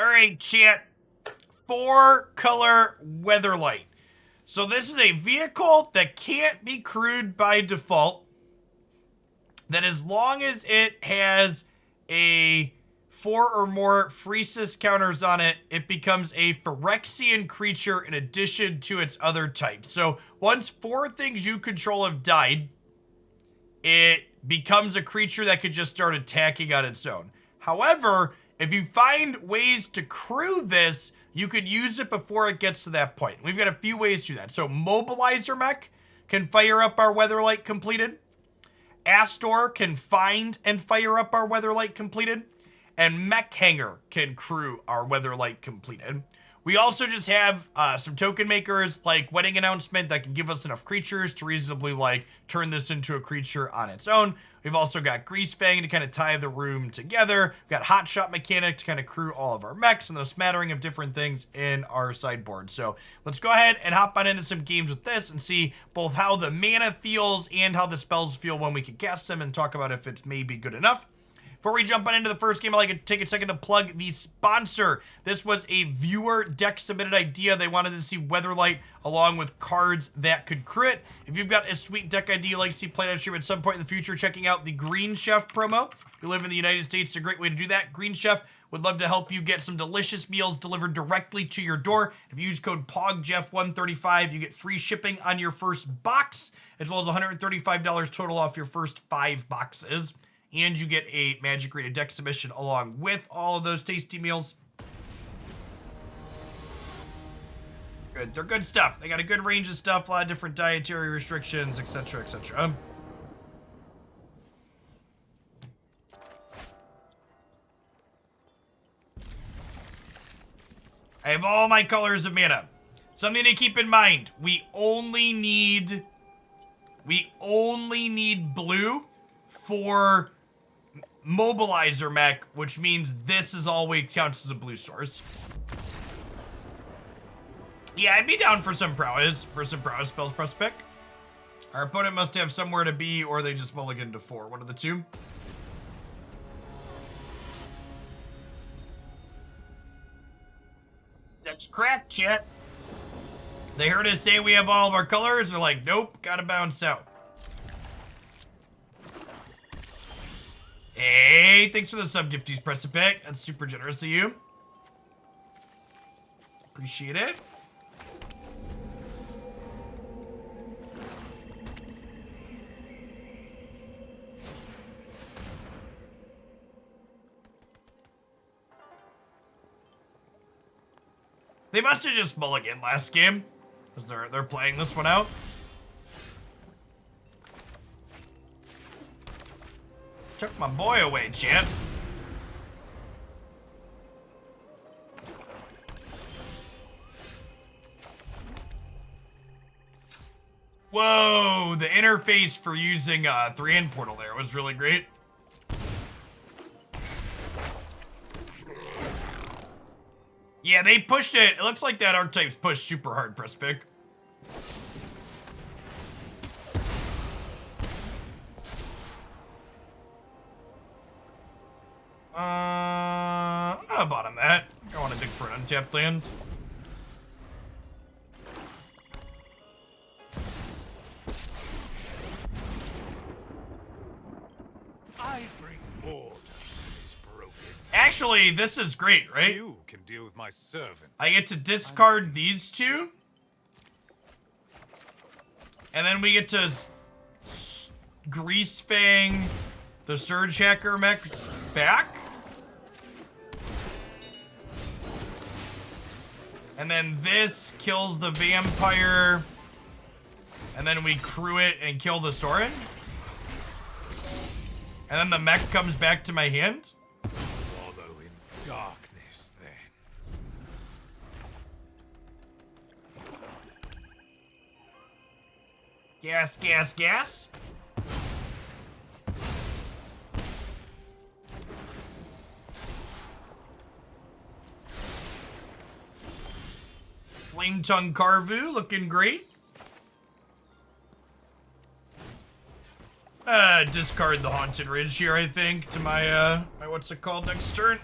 All right, chat. 4-color Weatherlight. So this is a vehicle that can't be crewed by default. That as long as it has a 4 or more Phyresis counters on it, it becomes a Phyrexian creature in addition to its other types. So once 4 things you control have died, it becomes a creature that could just start attacking on its own. However, if you find ways to crew this, you could use it before it gets to that point. We've got a few ways to do that. So Mobilizer Mech can fire up our Weatherlight Compleated. Astor can find and fire up our Weatherlight Compleated. And Mech Hangar can crew our Weatherlight Compleated. We also just have some token makers like Wedding Announcement that can give us enough creatures to reasonably like turn this into a creature on its own. We've also got Greasefang to kind of tie the room together. We've got Hotshot Mechanic to kind of crew all of our mechs, and then a smattering of different things in our sideboard. So let's go ahead and hop on into some games with this and see both how the mana feels and how the spells feel when we can cast them, and talk about if it's maybe good enough. Before we jump on into the first game, I'd like to take a second to plug the sponsor. This was a viewer deck submitted idea. They wanted to see Weatherlight along with cards that could crew it. If you've got a sweet deck idea you'd like to see played on stream at some point in the future, checking out the Green Chef promo. If you live in the United States, it's a great way to do that. Green Chef would love to help you get some delicious meals delivered directly to your door. If you use code POGJEFF135, you get free shipping on your first box, as well as $135 total off your first 5 boxes. And you get a Magic Rated deck submission along with all of those tasty meals. Good. They're good stuff. They got a good range of stuff, a lot of different dietary restrictions, etc., etc. I have all my colors of mana. Something to keep in mind. We only need blue for Mobilizer Mech, which means this is always counts as a blue source. Yeah, I'd be down for some prowess spells press pick. Our opponent must have somewhere to be, or they just mulligan to 4. One of the two. That's crack, chat. They heard us say we have all of our colors. They're like, nope, gotta bounce out. Hey, thanks for the sub gifties, Precipic. That's super generous of you. Appreciate it. They must have just mulliganed last game, because they're playing this one out. Took my boy away, champ. Whoa, the interface for using Thran Portal there was really great. Yeah, they pushed it. It looks like that archetype's pushed super hard, press pick. I'm gonna bottom that. I want to dig for an untapped land. I bring order to this broken. Actually, this is great, right? You can deal with my servant. I get to discard these two. And then we get to Greasefang the Surgehacker Mech back. And then this kills the vampire. And then we crew it and kill the Sorin. And then the mech comes back to my hand. Wallow in darkness, then. Gas, gas, gas. Flame Tongue Carvu looking great. Discard the Haunted Ridge here, I think, to my, my what's it called next turn.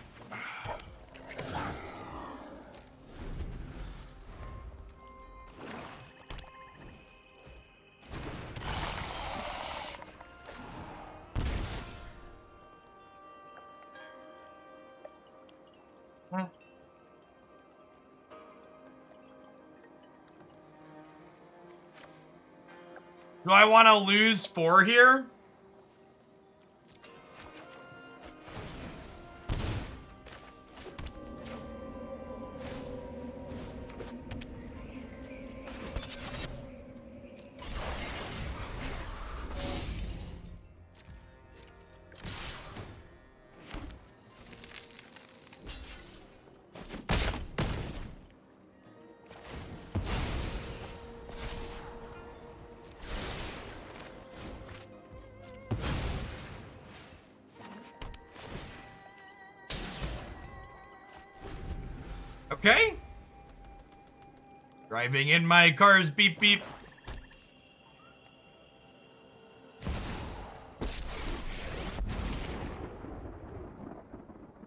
Do I want to lose 4 here? Okay. Driving in my car's beep beep.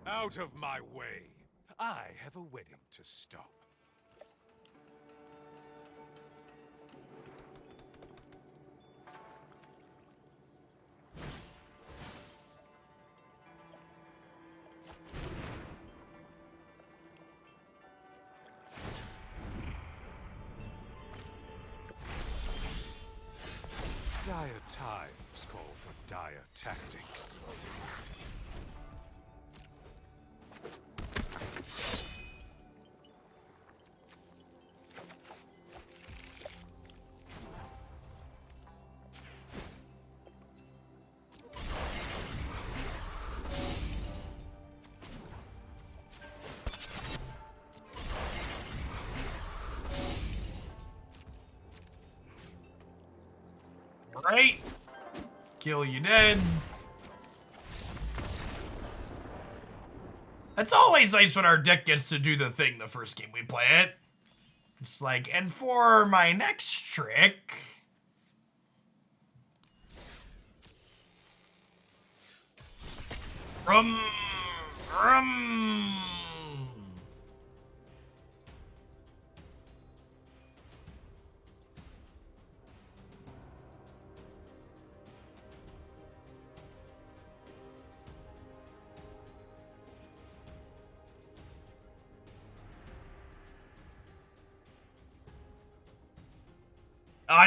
Out of my way. I have a wedding to stop. Dire times call for dire tactics. Right. Kill you dead. It's always nice when our deck gets to do the thing the first game we play it. It's like, and for my next trick... Rum.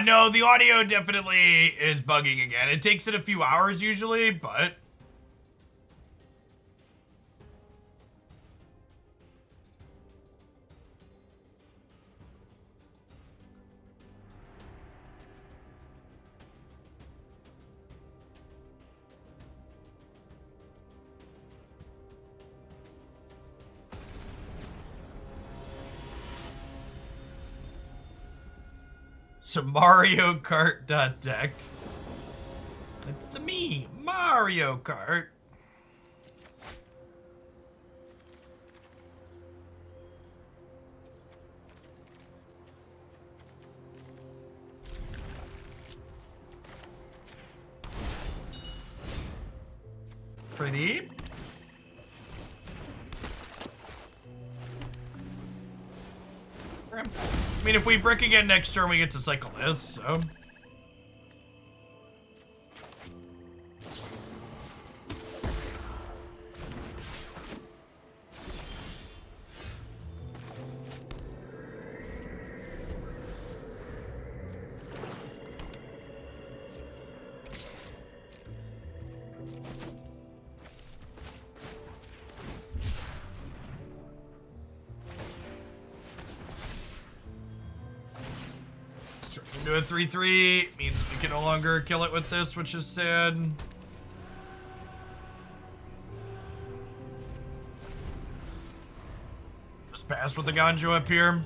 No, the audio definitely is bugging again. It takes it a few hours usually, but... Some Mario Kart deck. It's me, Mario Kart. Pretty. I mean, if we brick again next turn, we get to cycle this, so... Do a 3/3 means we can no longer kill it with this, which is sad. Just pass with the Eiganjo up here.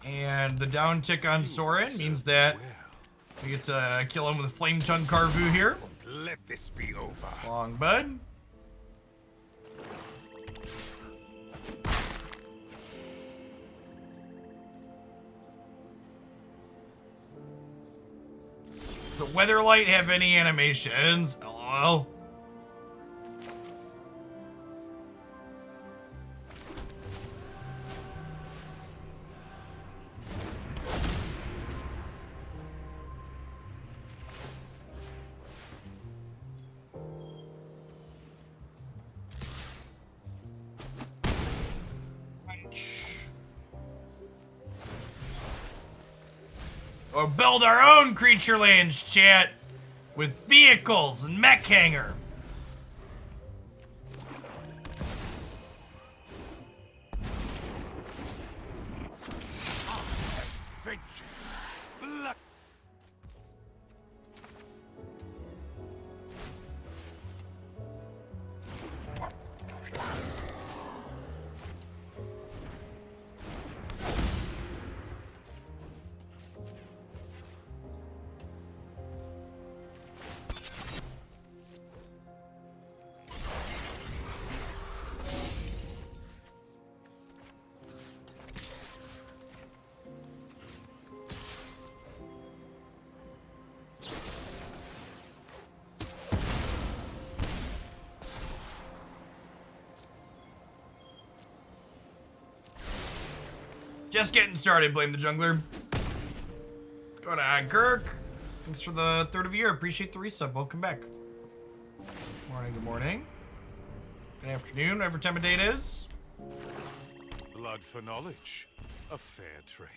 And the down tick on Soren means that we get to kill him with a Flame Tongue Carvu here. Let this be over. Long bud. Does the Weatherlight have any animations? LOL. Or build our own creature lands, chat, with vehicles and Mech Hangar. Vengeance. Blood. Just getting started, blame the jungler. Go to Gurk. Thanks for the third of the year. Appreciate the resub. Welcome back. Morning, good morning. Good afternoon, whatever time of day it is. Blood for knowledge. A fair trade.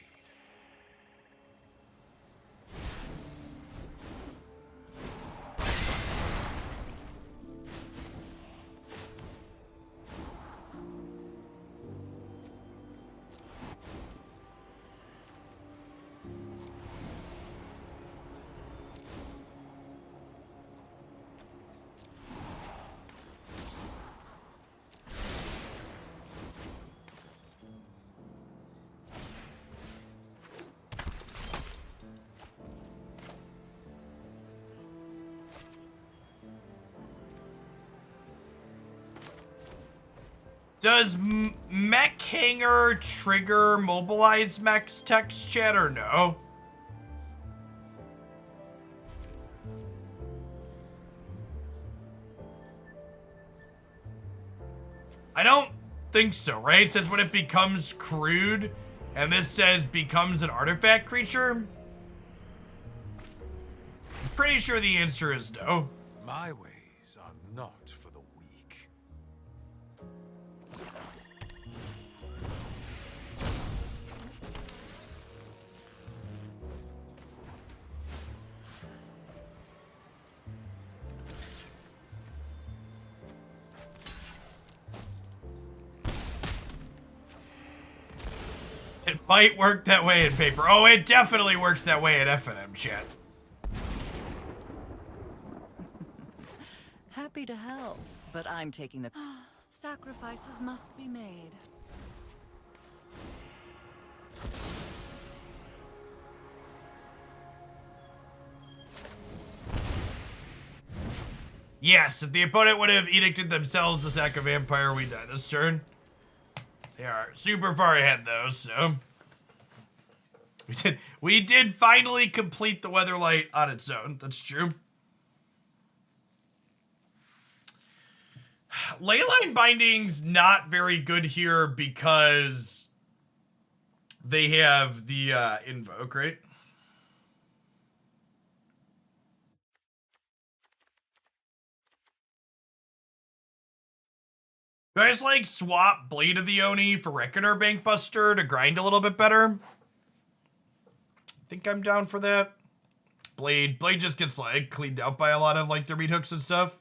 Does Mech Hangar trigger Mobilize Mech's text chat or no? I don't think so, right? It says when it becomes crude, and this says becomes an artifact creature. I'm pretty sure the answer is no. My ways are not for the weak. It might work that way in paper. Oh, it definitely works that way in FNM chat. Happy to help, but I'm taking the... Sacrifices must be made. Yes, if the opponent would have edicted themselves to sack a vampire, we die this turn. They are super far ahead though, so we did finally complete the Weatherlight on its own. That's true. Leyline Binding's not very good here because they have the Invoke, right? Do I just like swap Blade of the Oni for Reckoner Bankbuster to grind a little bit better? I think I'm down for that. Blade just gets like cleaned out by a lot of like their meat hooks and stuff.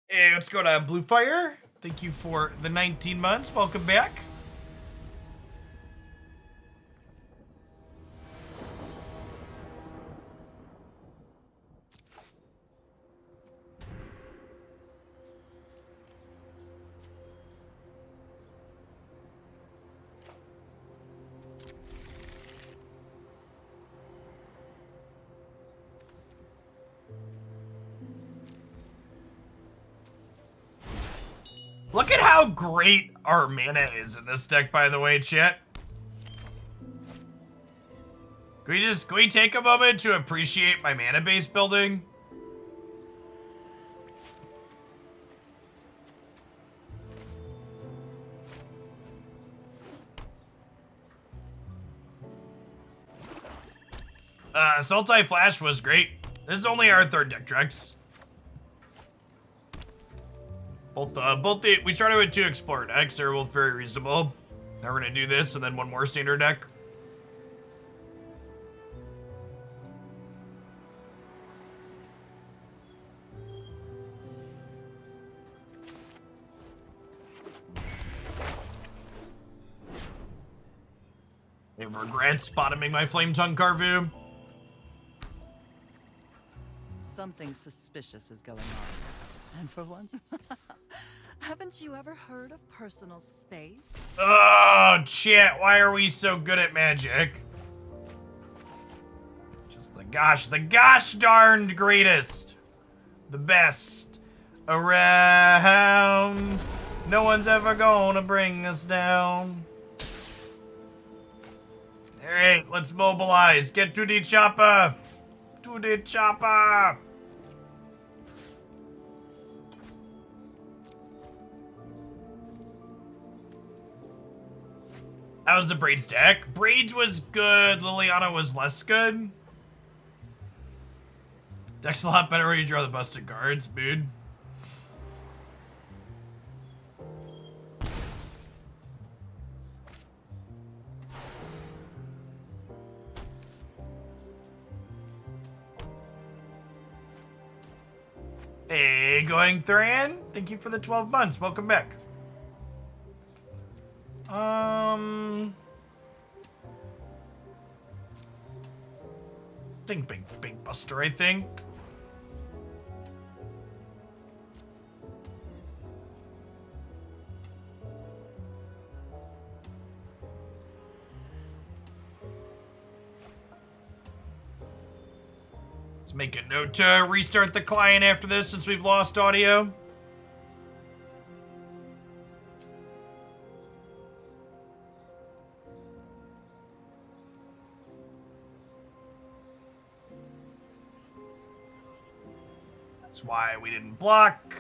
Hey, let's go to Bluefire. Thank you for the 19 months. Welcome back. Look at how great our mana is in this deck, by the way, chat. Can we take a moment to appreciate my mana base building? Sultai Flash was great. This is only our third deck, Drex. We started with 2 Explorer decks. They're both very reasonable. Now we're gonna do this and then one more standard deck. I regret bottoming my Flame Tongue Carvu. Something suspicious is going on. And for once, haven't you ever heard of personal space? Oh, chat, why are we so good at magic? Just the gosh darned greatest. The best around. No one's ever gonna bring us down. Alright, let's mobilize. Get to the chopper. To the chopper. How's the Braids deck? Braids was good. Liliana was less good. Deck's a lot better when you draw the busted cards, dude. Hey, going Thran. Thank you for the 12 months. Welcome back. Think big Buster, I think. Let's make a note to restart the client after this since we've lost audio. That's why we didn't block.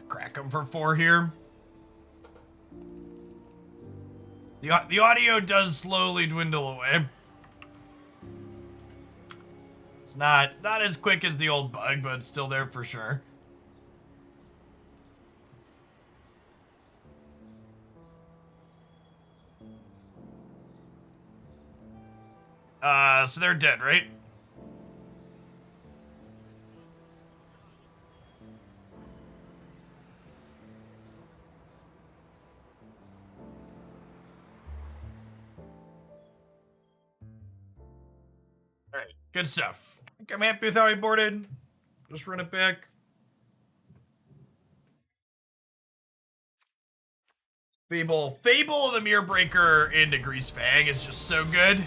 Crack him for 4 here. The audio does slowly dwindle away. It's not as quick as the old bug, but it's still there for sure. So they're dead, right? Alright, good stuff. I think I'm happy with how I boarded. Just run it back. Fable the Mirror Breaker into Greasefang is just so good.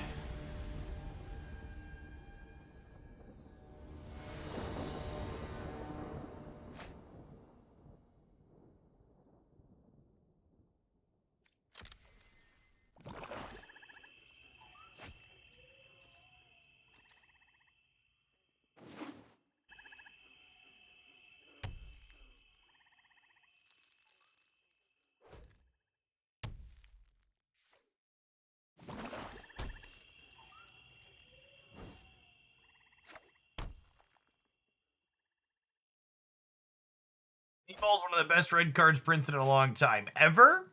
Ball's one of the best red cards printed in a long time. Ever?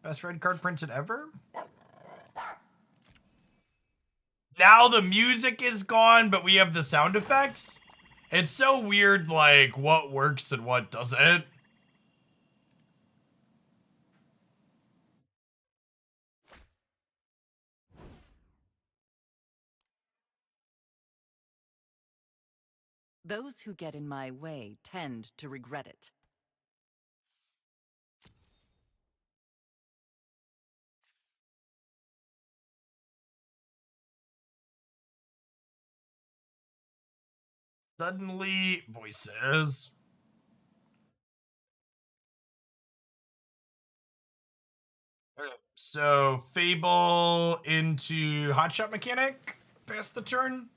Best red card printed ever? Now the music is gone, but we have the sound effects? It's so weird, like, what works and what doesn't. Those who get in my way tend to regret it. Suddenly, voices. So, Fable into Hotshot Mechanic. Pass the turn.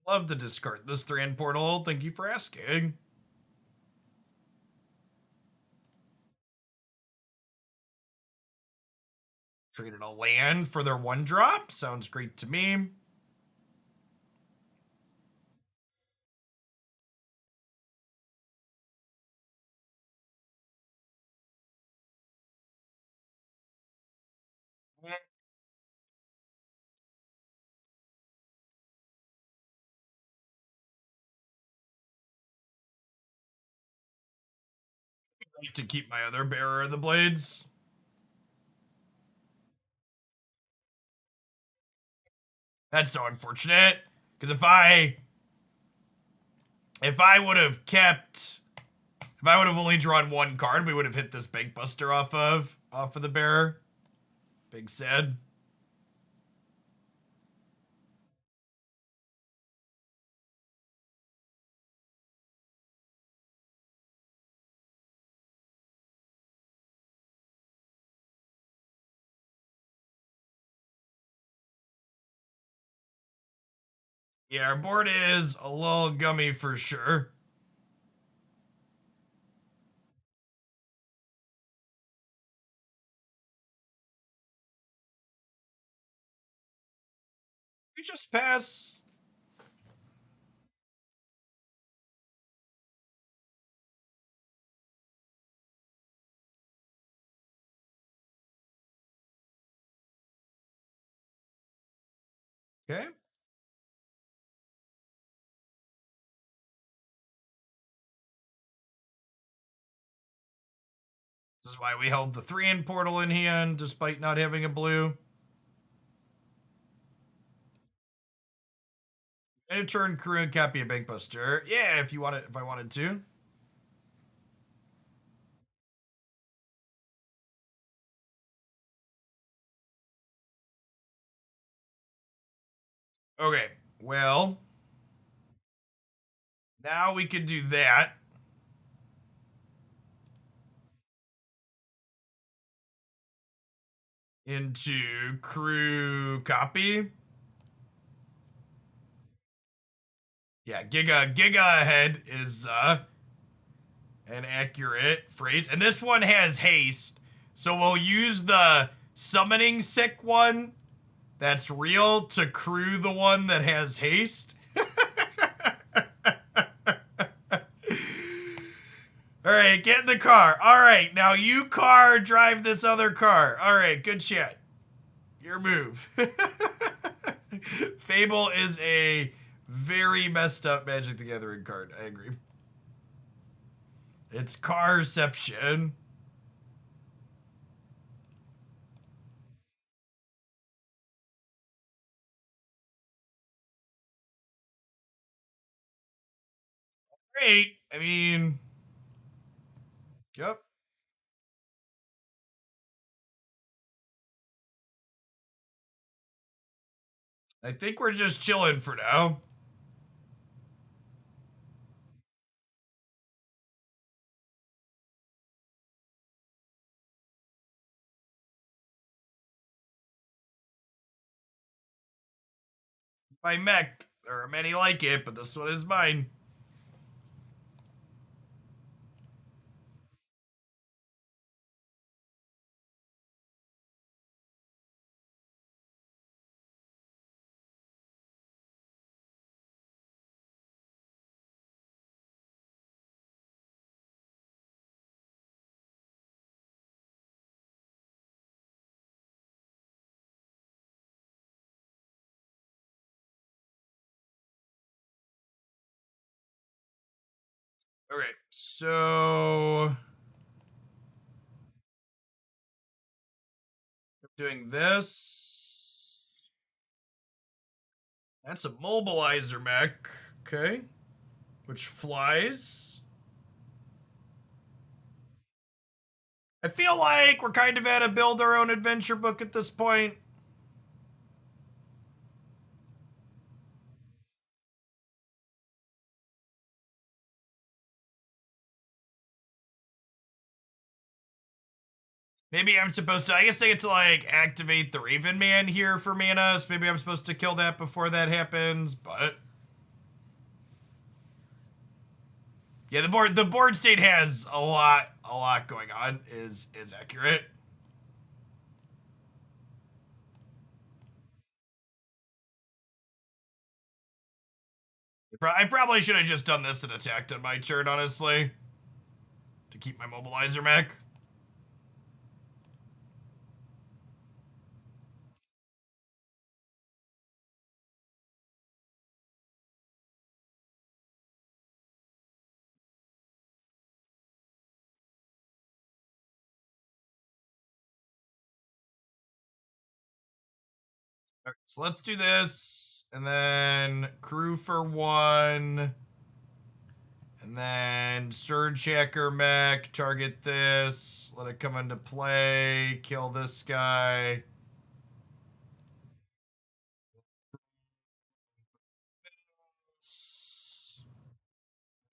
Love to discard this Thran Portal. Thank you for asking. Traded a land for their 1-drop. Sounds great to me. To keep my other Bearer of the Blades. That's so unfortunate. Because if I would have kept, if I would have only drawn 1 card, we would have hit this Bankbuster off of the Bearer. Big sad. Yeah, our board is a little gummy for sure. We just pass. Okay. This is why we held the Thran Portal in hand, despite not having a blue. And a turn crew and copy a Bankbuster. Yeah, if I wanted to. Okay, well, now we can do that. Into crew copy. Yeah, Giga ahead is an accurate phrase. And this one has haste. So we'll use the summoning sick one that's real to crew the one that has haste. All right, get in the car. All right, now you car drive this other car. All right, good shit. Your move. Fable is a very messed up Magic the Gathering card. I agree. It's Carception. Great. I mean, yep. I think we're just chilling for now. It's my mech. There are many like it, but this one is mine. Okay, so I'm doing this. That's a Mobilizer Mech, okay, which flies. I feel like we're kind of at a build our own adventure book at this point. Maybe I'm supposed to, I guess I get to like activate the Raven Man here for mana, so maybe I'm supposed to kill that before that happens, but yeah, the board state has a lot going on, is accurate. I probably should have just done this and attacked on my turn, honestly, to keep my Mobilizer Mech. Okay, so let's do this, and then crew for 1, and then Surgehacker Mech, target this, let it come into play, kill this guy.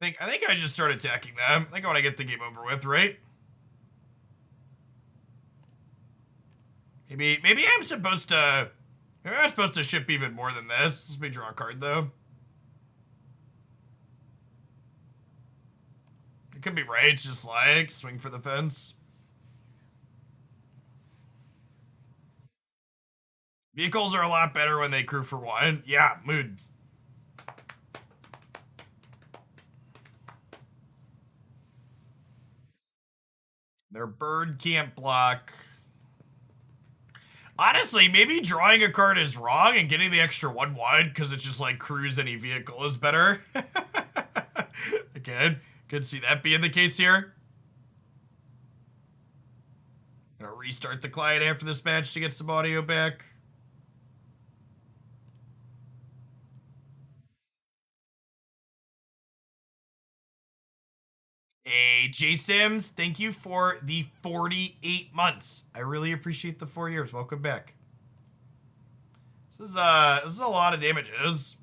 I think I just start attacking them. I think I want to get the game over with, right? Maybe I'm supposed to. Maybe I'm supposed to ship even more than this. Let me draw a card though. It could be right, just like swing for the fence. Vehicles are a lot better when they crew for 1. Yeah, mood. Their bird can't block. Honestly, maybe drawing a card is wrong and getting the extra 1/1 because it's just like cruise any vehicle is better. Again, could see that being the case here. Gonna restart the client after this match to get some audio back. Hey, J Sims, thank you for the 48 months. I really appreciate the 4 years. Welcome back. This is a lot of damages.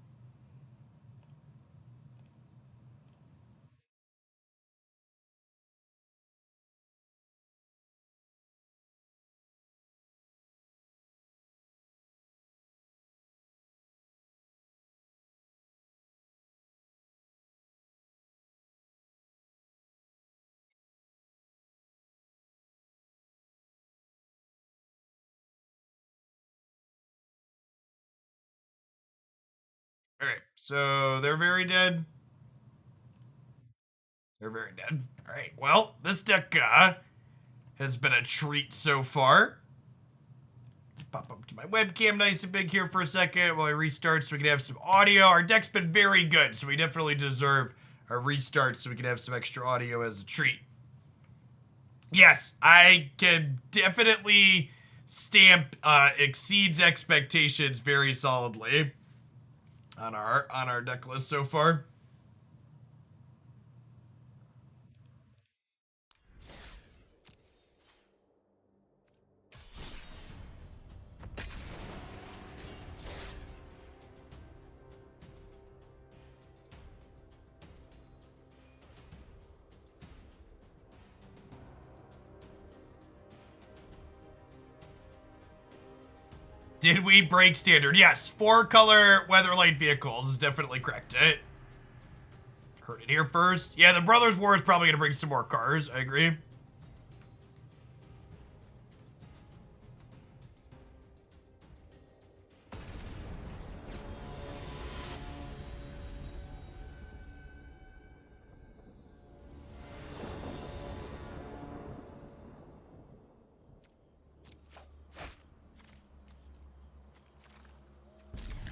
Okay, so they're very dead. They're very dead. All right, well, this deck has been a treat so far. Let's pop up to my webcam nice and big here for a second while I restart so we can have some audio. Our deck's been very good, so we definitely deserve a restart so we can have some extra audio as a treat. Yes, I can definitely stamp exceeds expectations very solidly on our deck list so far. Did we break standard? Yes, 4-color Weatherlight vehicles is definitely correct. It heard it here first. Yeah, the Brothers War is probably gonna bring some more cars. I agree.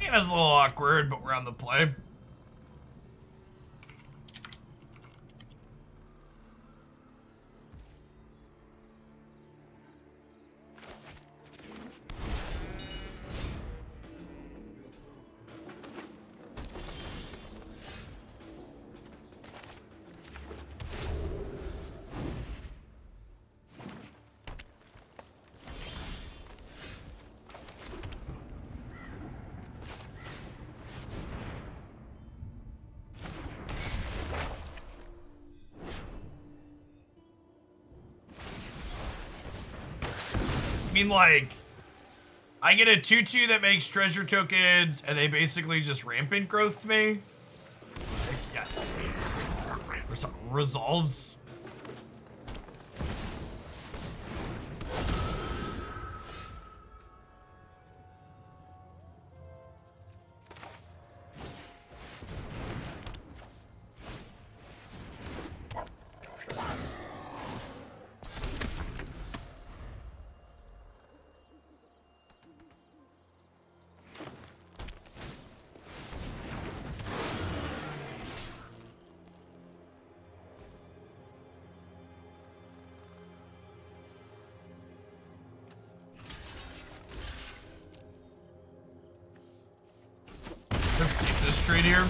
It was a little awkward, but we're on the play. I mean, like, I get a 2/2 that makes treasure tokens, and they basically just rampant growth to me. Like, yes. Resolves. Let's take this straight here.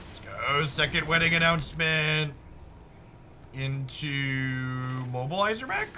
Let's go. Second wedding announcement into Mobilizer Mech.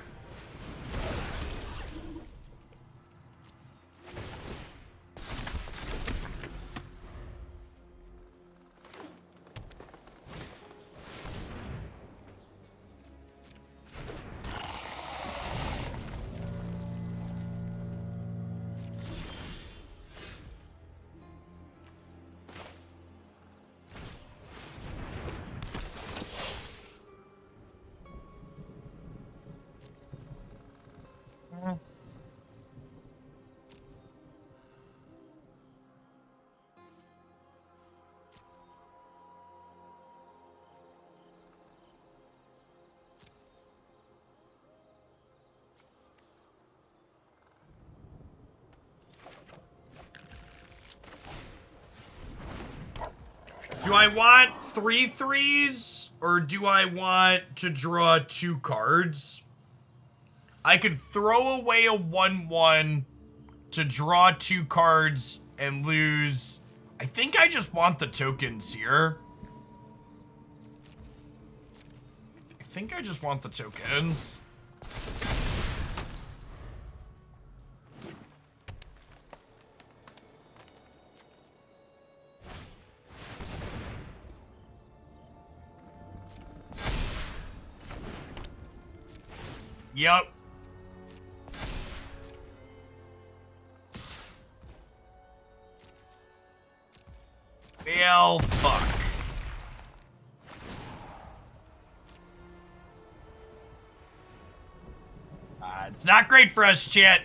Do I want 3 3s or do I want to draw 2 cards? I could throw away a 1/1 to draw 2 cards and lose. I think I just want the tokens here. I think I just want the tokens. Yup. Well, fuck. It's not great for us, chat.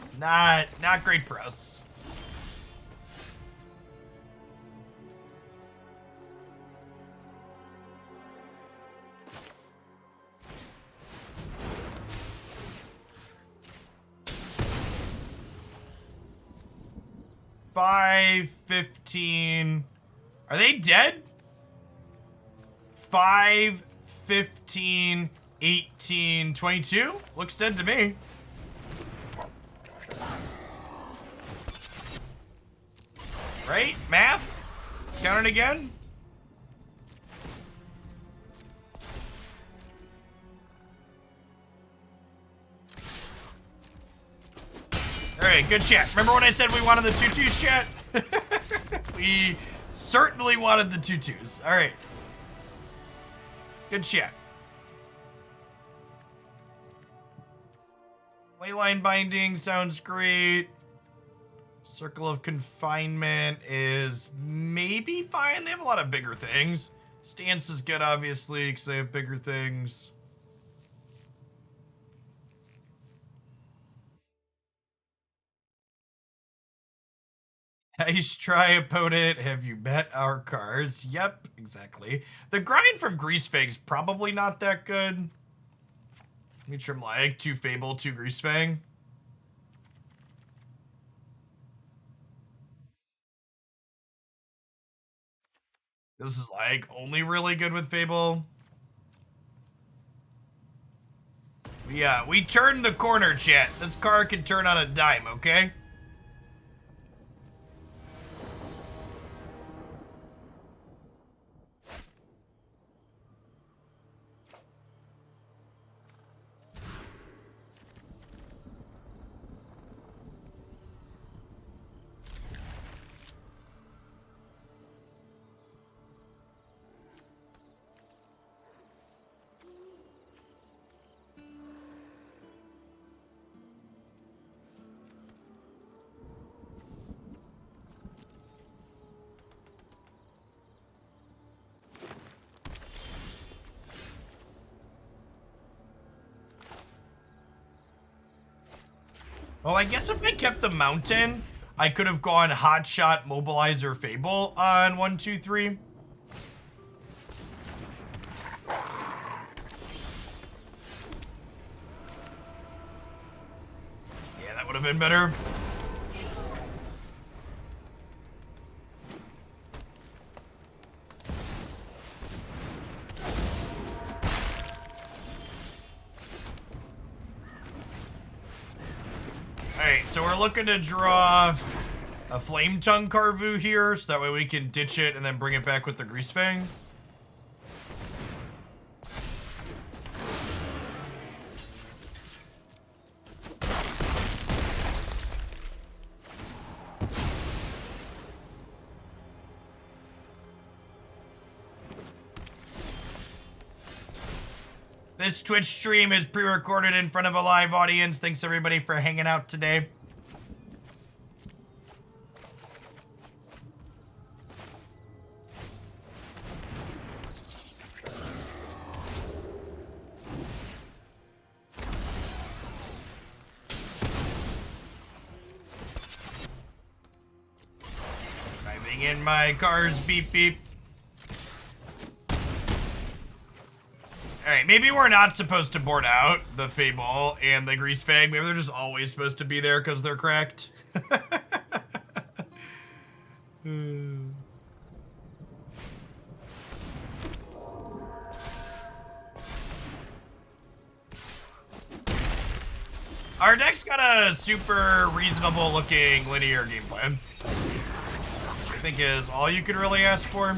It's not great for us. Five, 15. Are they dead? 5, 15, 18, 22? Looks dead to me. Right? Math? Count it again? Alright, good chat. Remember when I said we wanted the 2/2s, chat? We certainly wanted the 2/2s. Alright. Good chat. Leyline Binding sounds great. Circle of Confinement is maybe fine. They have a lot of bigger things. Stance is good, obviously, because they have bigger things. Nice try, opponent. Have you met our cards? Yep, exactly. The grind from Greasefang's probably not that good. Let me trim like 2 Fable, 2 Greasefang. This is like only really good with Fable. Yeah, we turned the corner, chat. This car can turn on a dime, okay? Well, I guess if I kept the mountain, I could have gone Hotshot, Mobilizer, Fable on 1, 2, 3. Yeah, that would have been better. Alright, so we're looking to draw a Flame Tongue Carvu here, so that way we can ditch it and then bring it back with the Greasefang. This Twitch stream is pre-recorded in front of a live audience. Thanks everybody for hanging out today. Driving in my car's beep beep. Alright, maybe we're not supposed to board out the Fable and the Greasefang. Maybe they're just always supposed to be there because they're cracked. Our deck's got a super reasonable looking linear game plan. I think is all you could really ask for.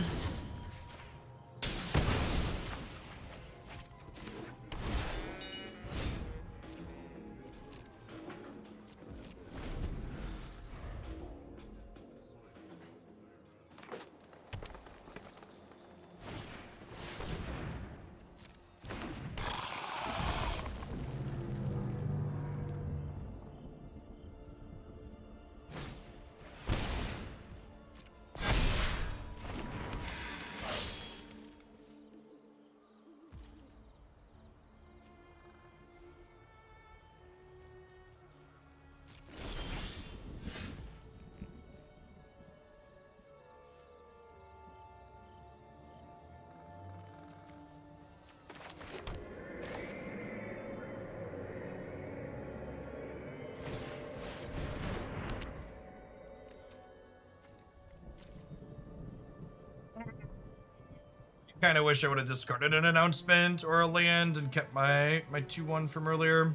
Kind of wish I would have discarded an announcement or a land and kept my 2-1 from earlier.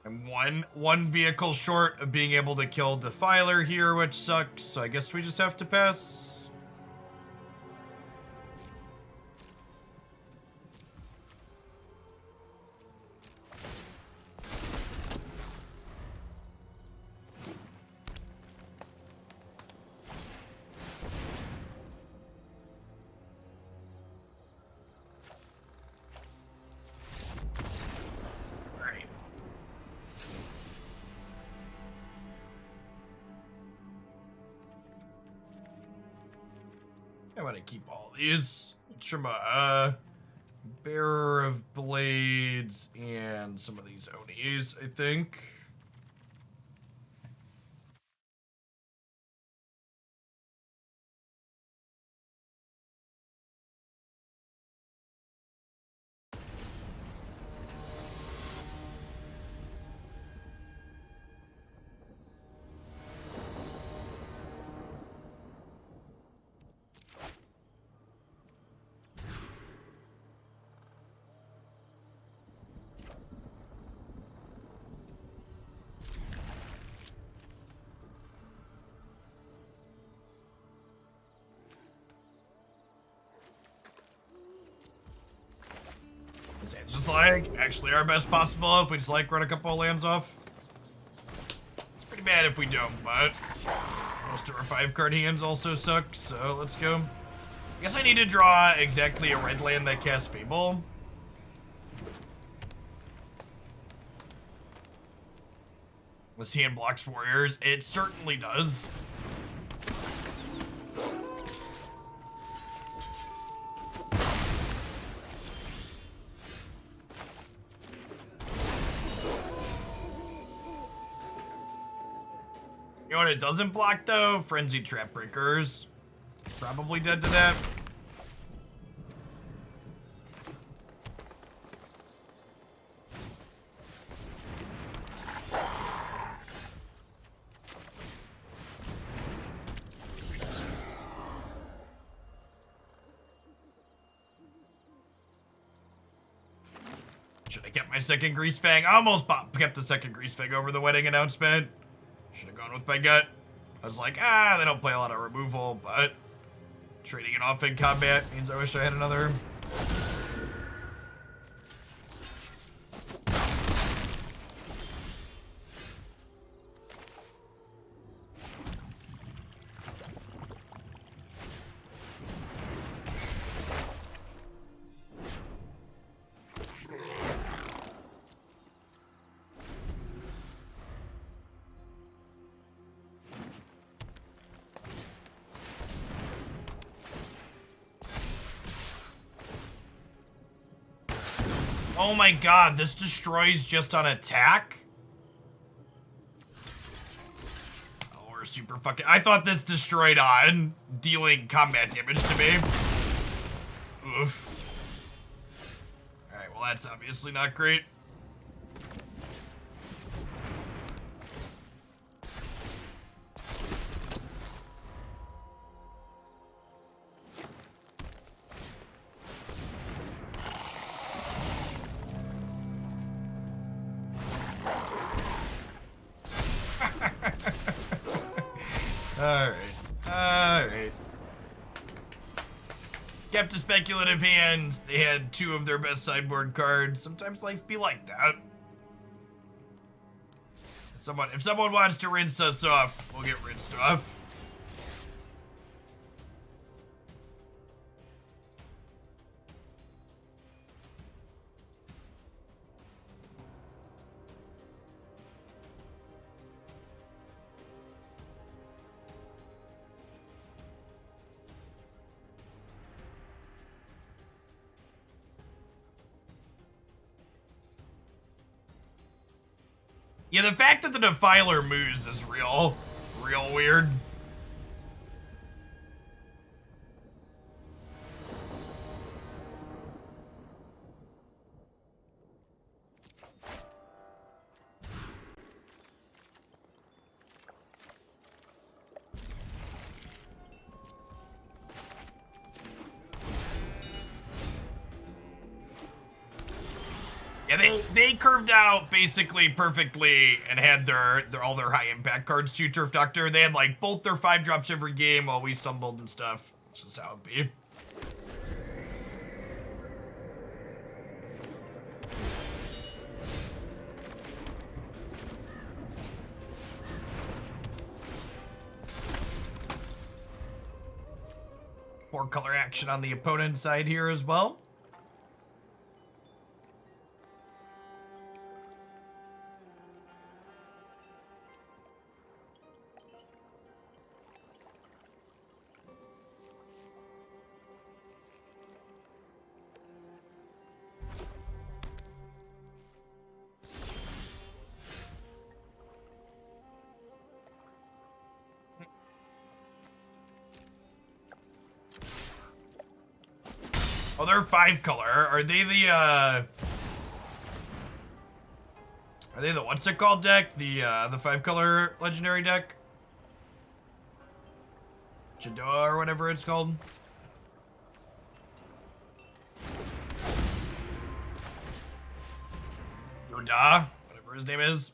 I'm one vehicle short of being able to kill Defiler here, which sucks. So I guess we just have to pass. I want to keep all these. Trima, Bearer of Blades, and some of these Onis, I think. Is it just like actually our best possible if we just like run a couple of lands off? It's pretty bad if we don't, but most of our 5-card hands also suck, so let's go. I guess I need to draw exactly a red land that casts Fable. This hand blocks warriors. It certainly does. You know what it doesn't block, though? Frenzied Trap Breakers. Probably dead to that. Should have kept my second Greasefang. I almost kept the second Greasefang over the wedding announcement. Should have gone with my gut. I was like, they don't play a lot of removal, but trading it off in combat means I wish I had another. Oh my god, this destroys just on attack? Oh, we're super fucking... I thought this destroyed on dealing combat damage to me. Oof. Alright, well that's obviously not great. Alright. Kept a speculative hand. They had two of their best sideboard cards. Sometimes life be like that. If someone wants to rinse us off, we'll get rinsed off. Yeah, the fact that the Defiler moves is real weird. Yeah, they curved out basically perfectly and had all their high impact cards too. Turf Doctor, they had like both their 5-drops every game while we stumbled and stuff. It's just how it be. More color action on the opponent's side here as well. Oh, they're 5-color. Are they the what's it called deck? The 5-color legendary deck? Jador or whatever it's called. Joda, whatever his name is.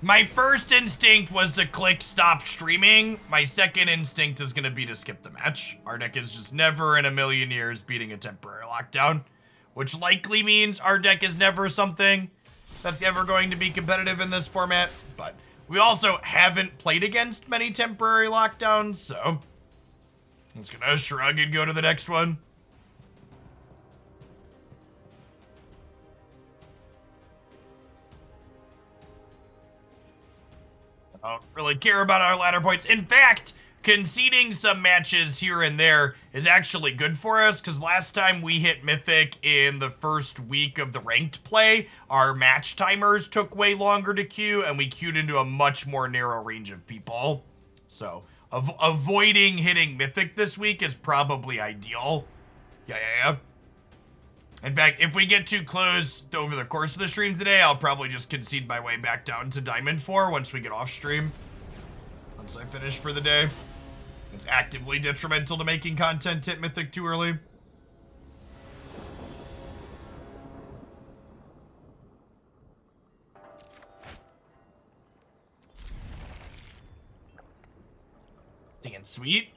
My first instinct was to click stop streaming. My second instinct is going to be to skip the match. Our deck is just never in a million years beating a temporary lockdown, which likely means our deck is never something that's ever going to be competitive in this format. But we also haven't played against many temporary lockdowns, so I'm just going to shrug and go to the next one. I don't really care about our ladder points. In fact, conceding some matches here and there is actually good for us, because last time we hit Mythic in the first week of the ranked play, our match timers took way longer to queue, and we queued into a much more narrow range of people. So, avoiding hitting Mythic this week is probably ideal. Yeah. In fact, if we get too close over the course of the stream today, I'll probably just concede my way back down to Diamond 4 once we get off stream. Once I finish for the day. It's actively detrimental to making content hit Mythic too early. Damn sweet.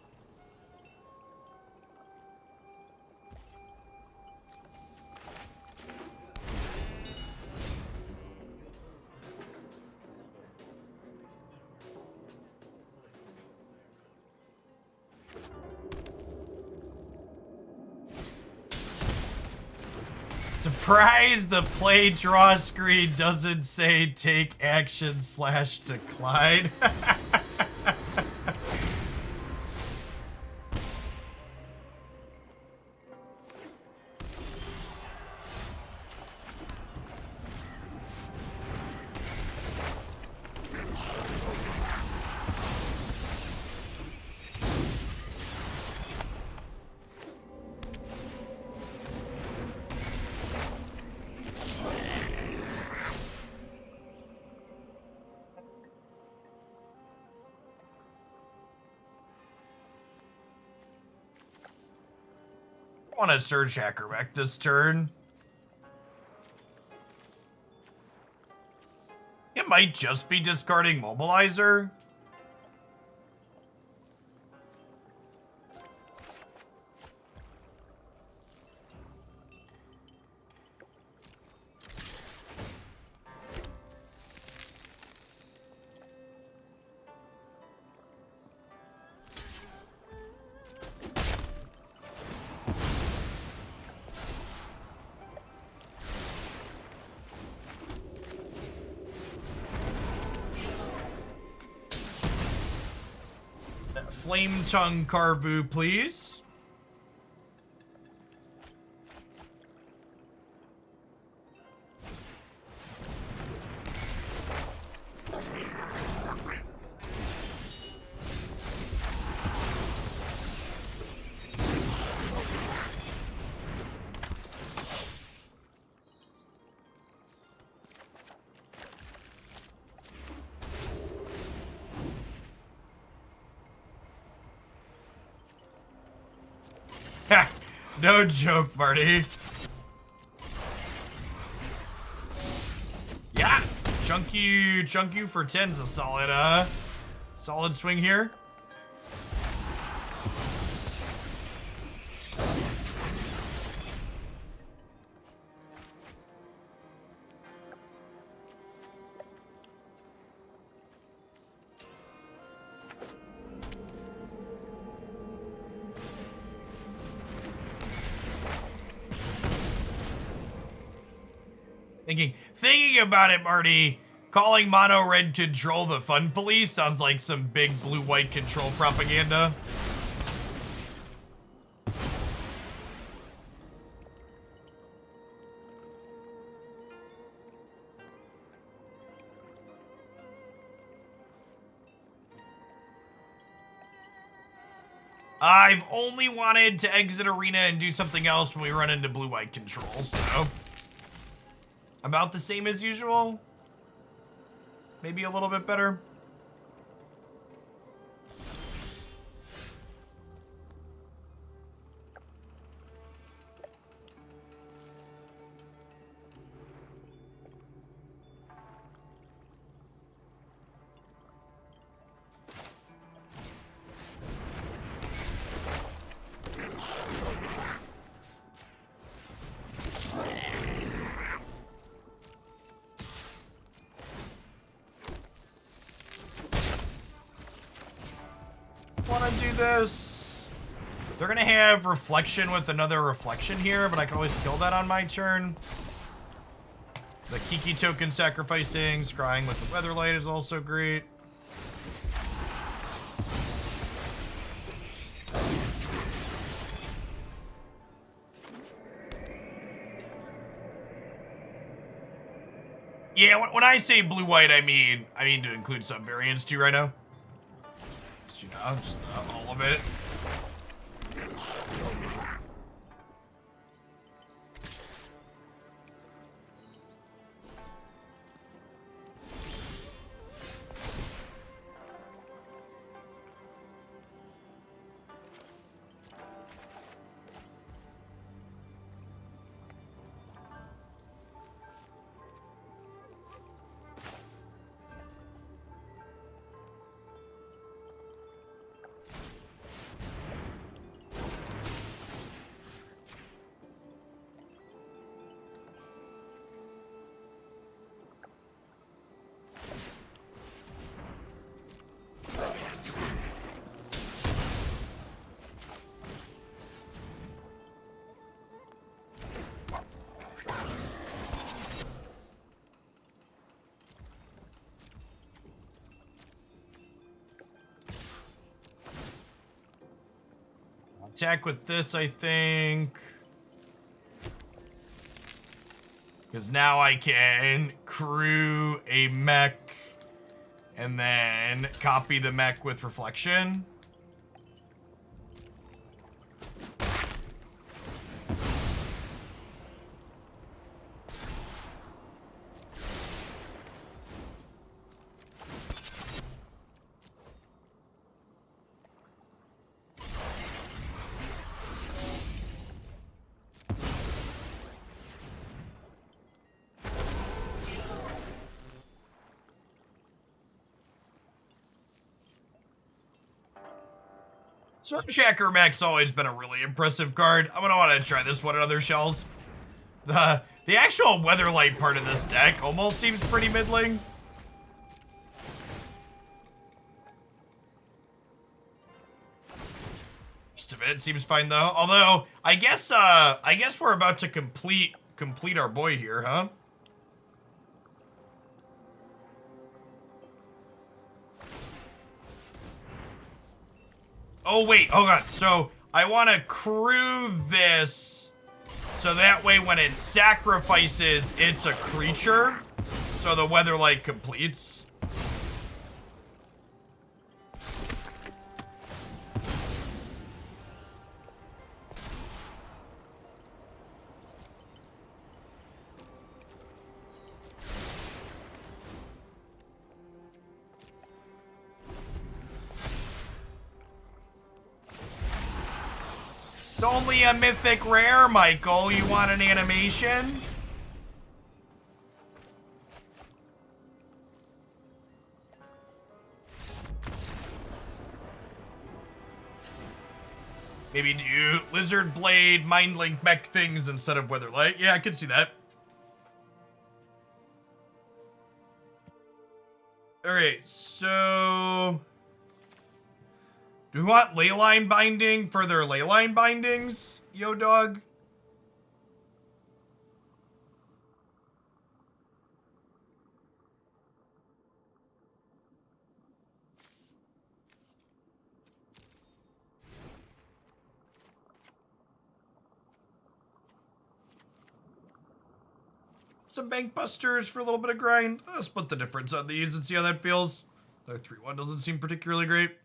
Surprised the play draw screen doesn't say take action / decline. I want to Surgehacker Mech this turn. It might just be discarding Mobilizer. Flame Tongue Carvu, please. No joke, Marty. Yeah, chunky for 10's a solid swing here. Thinking about it, Marty, calling mono red control the fun police sounds like some big blue-white control propaganda. I've only wanted to exit arena and do something else when we run into blue-white controls, so about the same as usual. Maybe a little bit better. want to do this. They're going to have reflection with another reflection here, but I can always kill that on my turn. The Kiki token sacrificing, scrying with the Weatherlight is also great. Yeah, when I say blue-white, I mean to include some variants too right now. Just, you know, just all of it. Attack with this, I think. Because now I can crew a mech and then copy the mech with reflection. Surgehacker Mech's always been a really impressive card. I'm gonna want to try this one in other shells. The actual Weatherlight part of this deck almost seems pretty middling. Rest of it seems fine though. Although I guess we're about to complete our boy here, huh? Oh, wait, hold on. So, I want to crew this so that way when it sacrifices, it's a creature. So the Weatherlight completes. It's only a mythic rare, Michael. You want an animation? Maybe do Lizard Blade, Mind Link mech things instead of Weatherlight. Yeah, I could see that. Alright, so... do we want Leyline Binding for their Leyline Bindings, yo dog? Some Bankbusters for a little bit of grind. I'll split the difference on these and see how that feels. The 3-1 doesn't seem particularly great.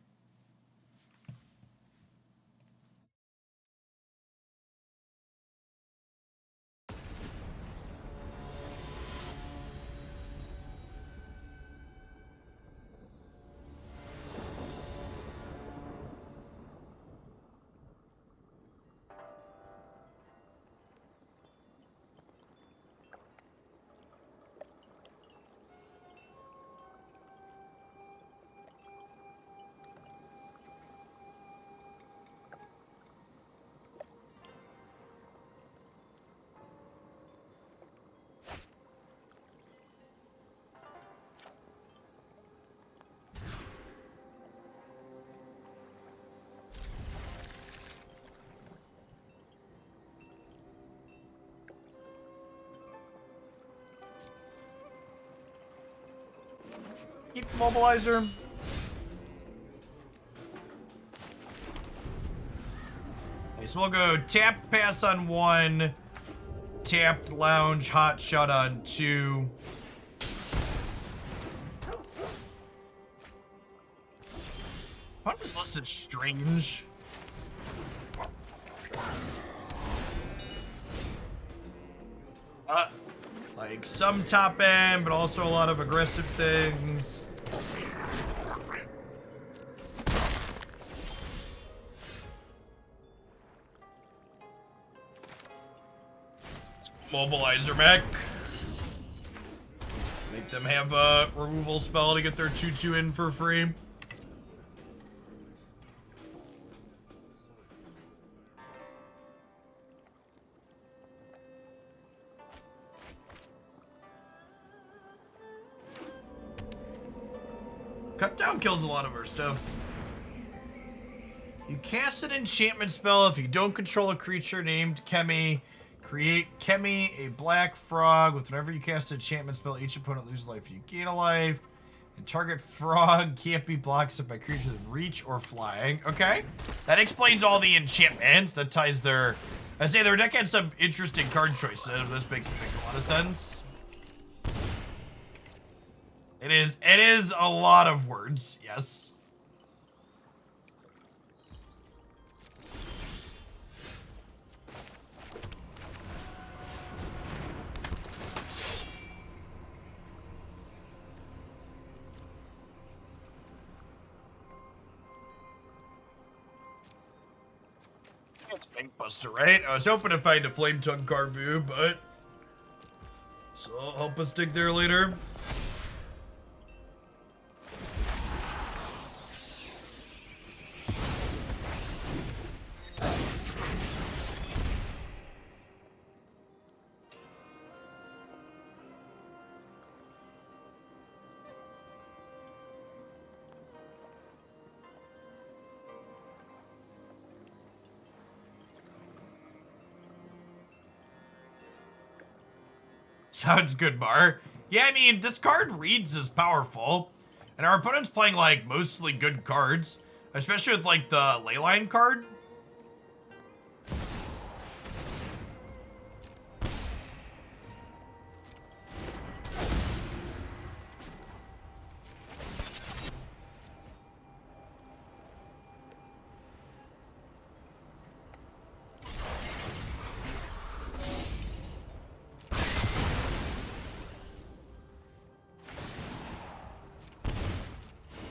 keep the mobilizer. Okay, so we'll go tapped pass on 1, tapped lounge hotshot on 2. Why was listed strange? Like some top end, but also a lot of aggressive things. Mobilizer Mech. Make them have a removal spell to get their 2/2 in for free. Cut down kills a lot of our stuff. You cast an enchantment spell if you don't control a creature named Kemi. Create Kemi, a black frog. With whenever you cast an enchantment spell, each opponent loses life. You gain a life. And target frog can't be blocked except by creatures with reach or flying. Okay. That explains all the enchantments. That ties their... I say their deck had some interesting card choices. This makes a lot of sense. It is a lot of words, yes. It's Bankbuster, right? I was hoping to find a Flame Tongue Carvu, but... So I'll help us dig there later. Sounds good, Mar. Yeah, I mean, this card reads as powerful. And our opponent's playing, like, mostly good cards. Especially with, like, the Leyline card.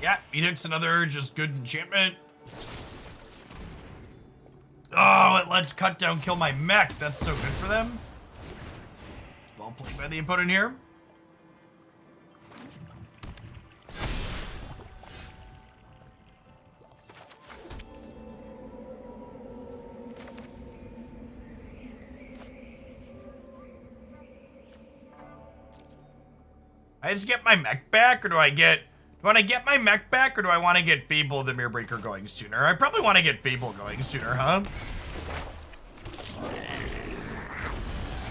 Yeah, Edict's another just good enchantment. Oh, it lets cut down kill my mech. That's so good for them. Well played by the opponent here. I just get my mech back, or do I get... Do I want to get my mech back, or do I want to get Fable the Mirrorbreaker going sooner? I probably want to get Fable going sooner, huh?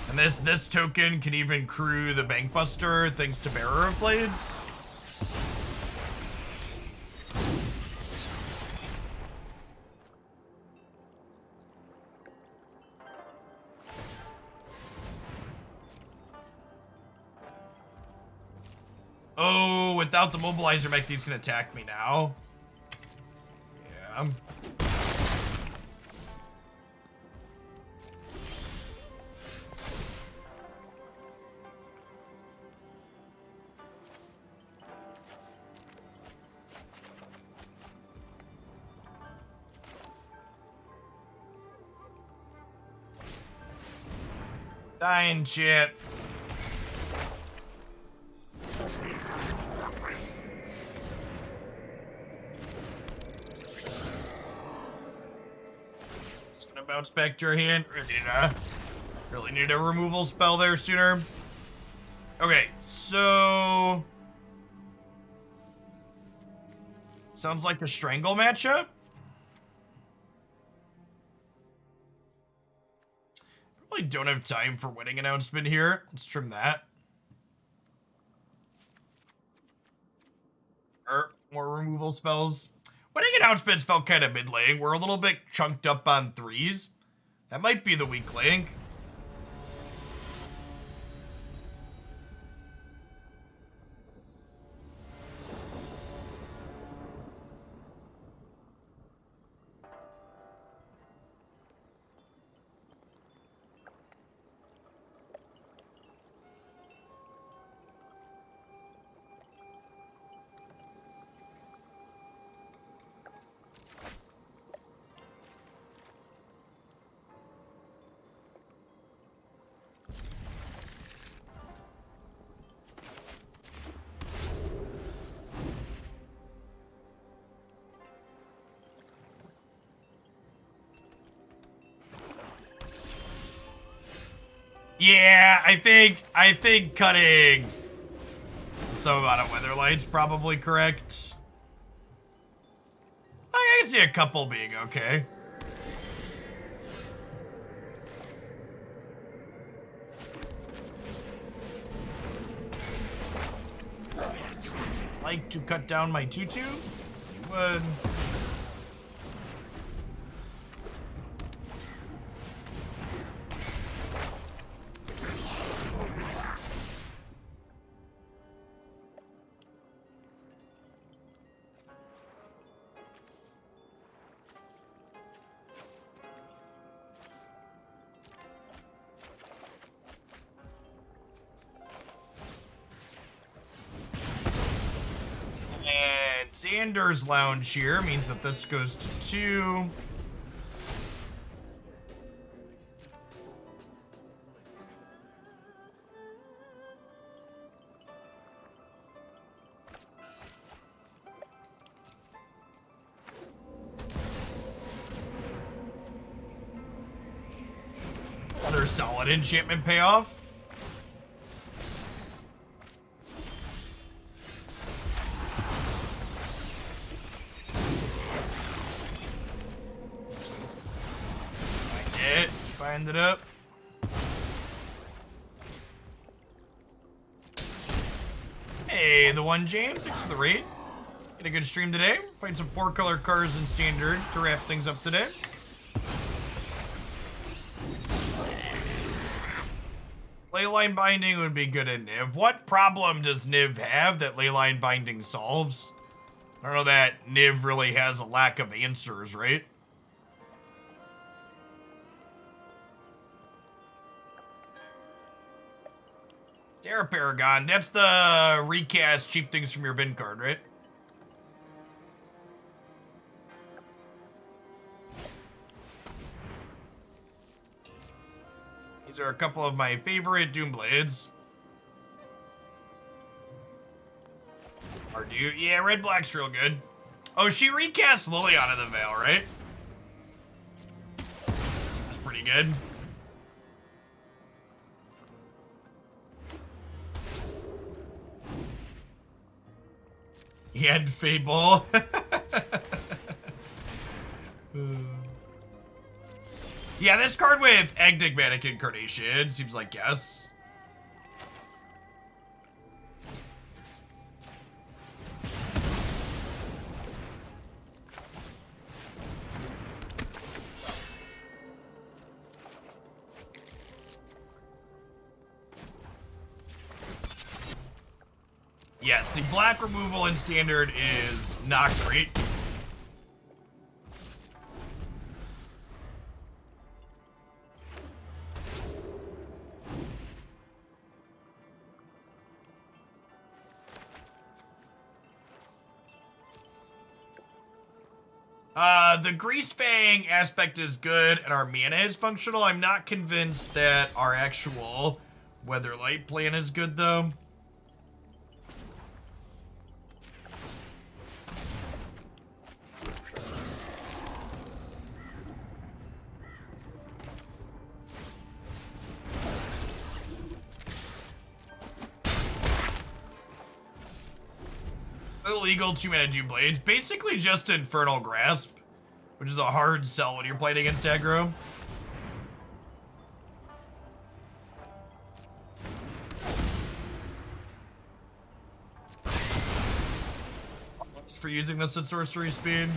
And this token can even crew the Bankbuster thanks to Bearer of Blades. Oh, without the Mobilizer Mech, these can attack me now. Yeah. Dying shit. Bounce back to your hand. Really need a removal spell there sooner. Okay, so... Sounds like a Strangle matchup. Probably don't have time for wedding announcement here. Let's trim that. removal spells. Winning announcements felt kind of mid-lane. We're a little bit chunked up on 3s. That might be the weak link. Yeah, I think cutting some amount of Weatherlight's probably correct. I can see a couple being okay. Like to cut down my tutu? You would. Xander's lounge here means that this goes to 2. Another solid enchantment payoff. Ended up. Hey, the one James, thanks for the raid. Get a good stream today. Playing some 4-color cards in standard to wrap things up today. Leyline Binding would be good in Niv. What problem does Niv have that Leyline Binding solves? I don't know that Niv really has a lack of answers, right? Serra Paragon, that's the recast cheap things from your bin card, right? These are a couple of my favorite Doomblades. Are you? Yeah, red black's real good. Oh, she recast Liliana of the Veil, right? Seems pretty good. And Fable. Yeah, this card with Enigmatic Incarnation seems like yes. Yes, the black removal in standard is not great. The Greasefang aspect is good and our mana is functional. I'm not convinced that our actual Weatherlight plan is good though. Illegal 2-mana Doomblades. Basically just Infernal Grasp, which is a hard sell when you're playing against aggro. Just for using this at sorcery speed.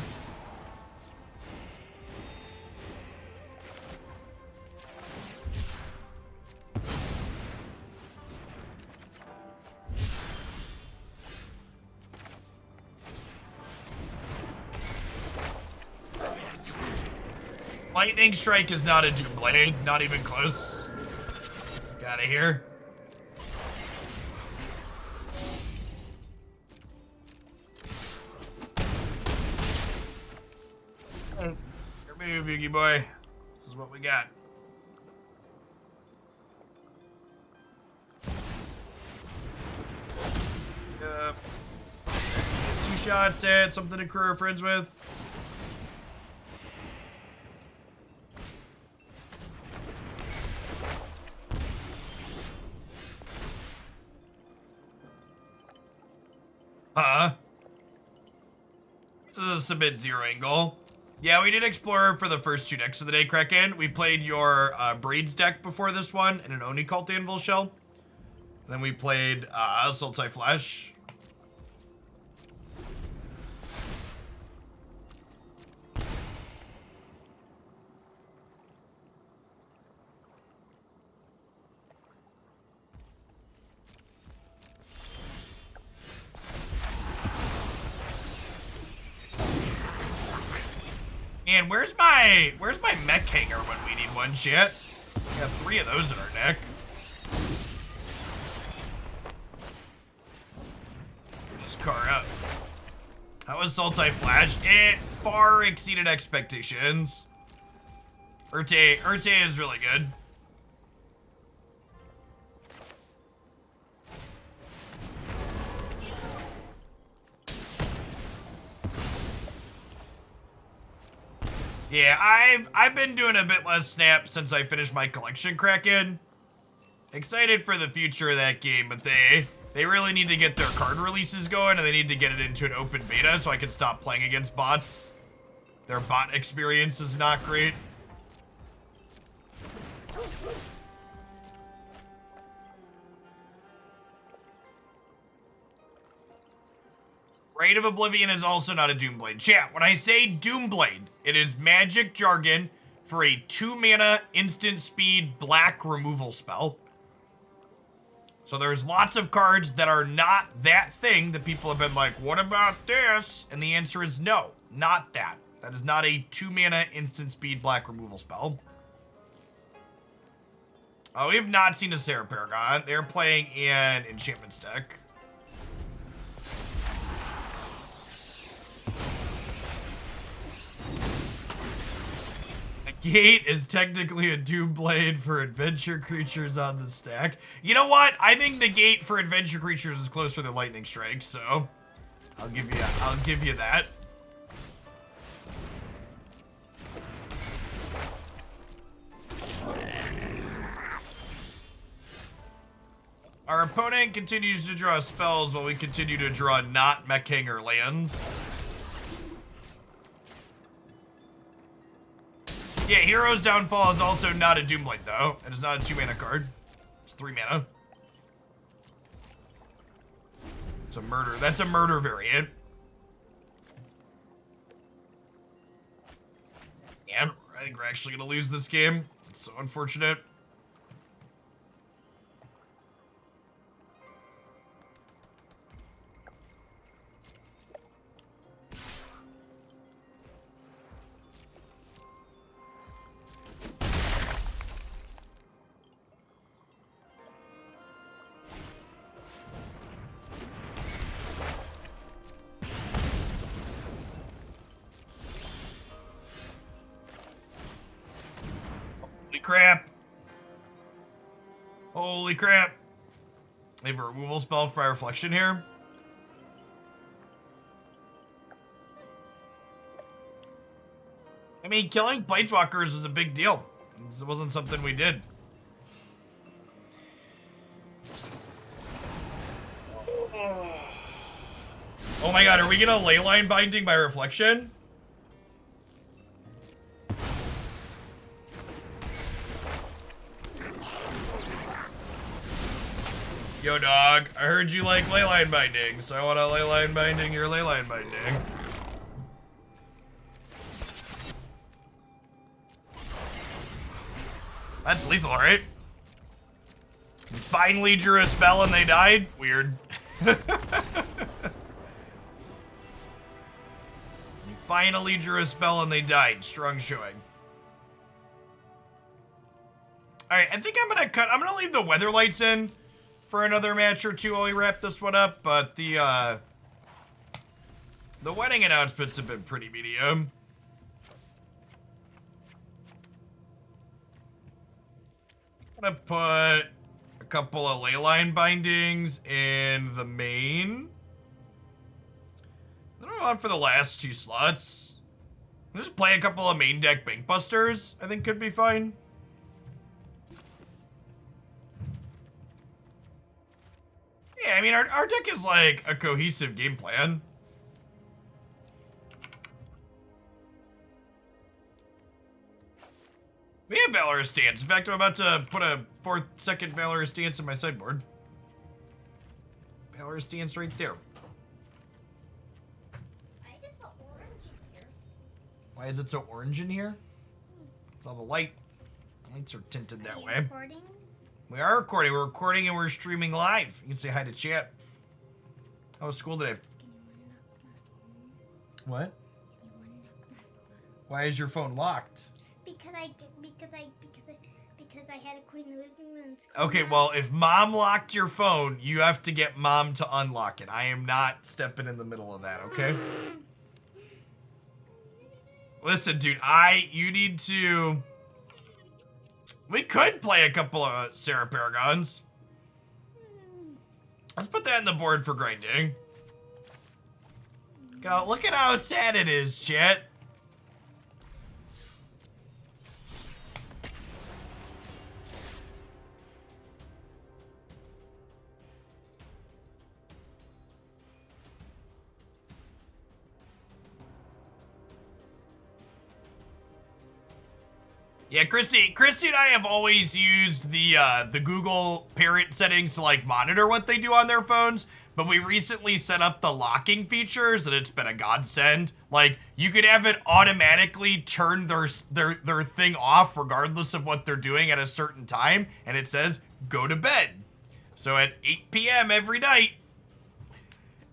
Lightning Strike is not a Doom Blade, not even close. Get out of here. Your move, Yugi boy. This is what we got. Two shots at something to crew our friends with. This is a submit 0 angle. Yeah, we did Explorer for the first 2 decks of the day, Kraken. We played your Braids deck before this one in an Oni Cult Anvil shell. Then we played Sultai Flash. And where's my Mech Hangar when we need one, shit? We got 3 of those in our deck. This car up. How was Sultai Flash? It far exceeded expectations. Urte is really good. Yeah, I've been doing a bit less Snap since I finished my collection, Kraken. Excited for the future of that game, but they really need to get their card releases going, and they need to get it into an open beta so I can stop playing against bots. Their bot experience is not great. Raid of Oblivion is also not a Doomblade. Chat, when I say Doomblade, it is magic jargon for a 2-mana instant speed black removal spell. So there's lots of cards that are not that thing that people have been like, what about this? And the answer is no, not that. That is not a 2-mana instant speed black removal spell. We have not seen a Serra Paragon. They're playing in Enchantments deck. Gate is technically a Doomblade for adventure creatures on the stack. You know what? I think the gate for adventure creatures is closer than Lightning Strike, so I'll give you that. Our opponent continues to draw spells while we continue to draw not Mech Hangar lands. Yeah, Hero's Downfall is also not a Doomblade, though. It is not a 2-mana card. It's 3 mana. It's a murder. That's a murder variant. And I think we're actually going to lose this game. It's so unfortunate. Crap. Holy crap. They have a removal spell for my reflection here. I mean, killing Planeswalkers was a big deal. It wasn't something we did. Oh my god, are we gonna Leyline Binding by reflection? Yo, dog, I heard you like Leyline Binding, so I want to Leyline Binding your Leyline Binding. That's lethal, right? You finally drew a spell and they died? Weird. You finally drew a spell and they died. Strong showing. Alright, I think I'm gonna leave the weather lights in for another match or two while we wrap this one up, but the wedding announcements have been pretty medium. I'm gonna put a couple of Leyline bindings in the main. I don't know for the last two slots. I'll just play a couple of main deck Bankbusters, I think could be fine. Yeah, I mean, our deck is like a cohesive game plan. We have Valorous Stance. In fact, I'm about to put a 4th-second Valorous Stance in my sideboard. Valorous Stance right there. I just saw orange in here. Why is it so orange in here? It's all the light. Lights are tinted that way. Recording? We are recording. We're recording and we're streaming live. You can say hi to chat. How was school today? What? Why is your phone locked? Because I had a queen in the living room. Okay, well, if mom locked your phone, you have to get mom to unlock it. I am not stepping in the middle of that, okay? Listen, dude, you need to... We could play a couple of Serra Paragons. Let's put that in the board for grinding. Look at how sad it is, chat. Yeah, Christy and I have always used the Google parent settings to like monitor what they do on their phones, but we recently set up the locking features and it's been a godsend. Like, you could have it automatically turn their thing off regardless of what they're doing at a certain time, and it says go to bed. So at 8 p.m. every night,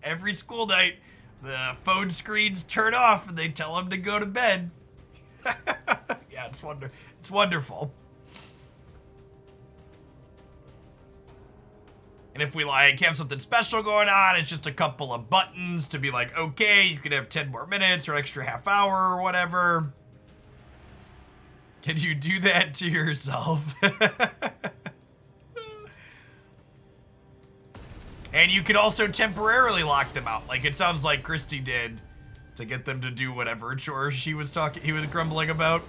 every school night, the phone screens turn off and they tell them to go to bed. Yeah, it's wonderful. And if we like have something special going on, it's just a couple of buttons to be like, okay, you could have 10 more minutes or extra half hour or whatever. Can you do that to yourself? And you could also temporarily lock them out, like it sounds like Christy did, to get them to do whatever chore he was grumbling about.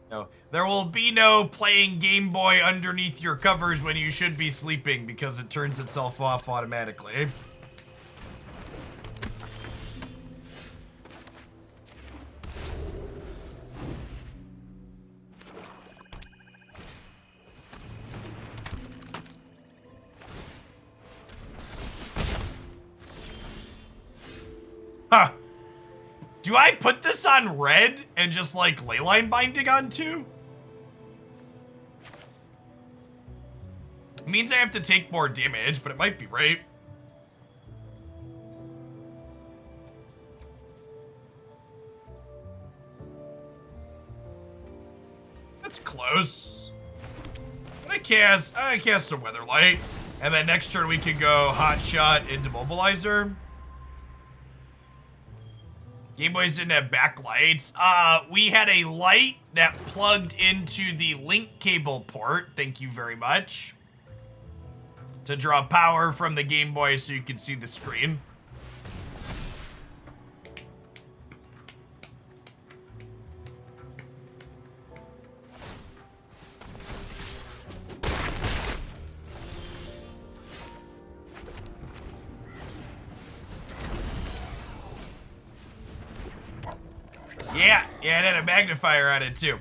No, there will be no playing Game Boy underneath your covers when you should be sleeping because it turns itself off automatically. Huh. Do I put this on red and just like Leyline Binding on 2? It means I have to take more damage, but it might be right. That's close. But I cast a Weatherlight, and then next turn we can go Hotshot into Mobilizer. Game Boys didn't have backlights. We had a light that plugged into the link cable port, thank you very much, to draw power from the Game Boy so you can see the screen. Yeah, it had a magnifier on it too.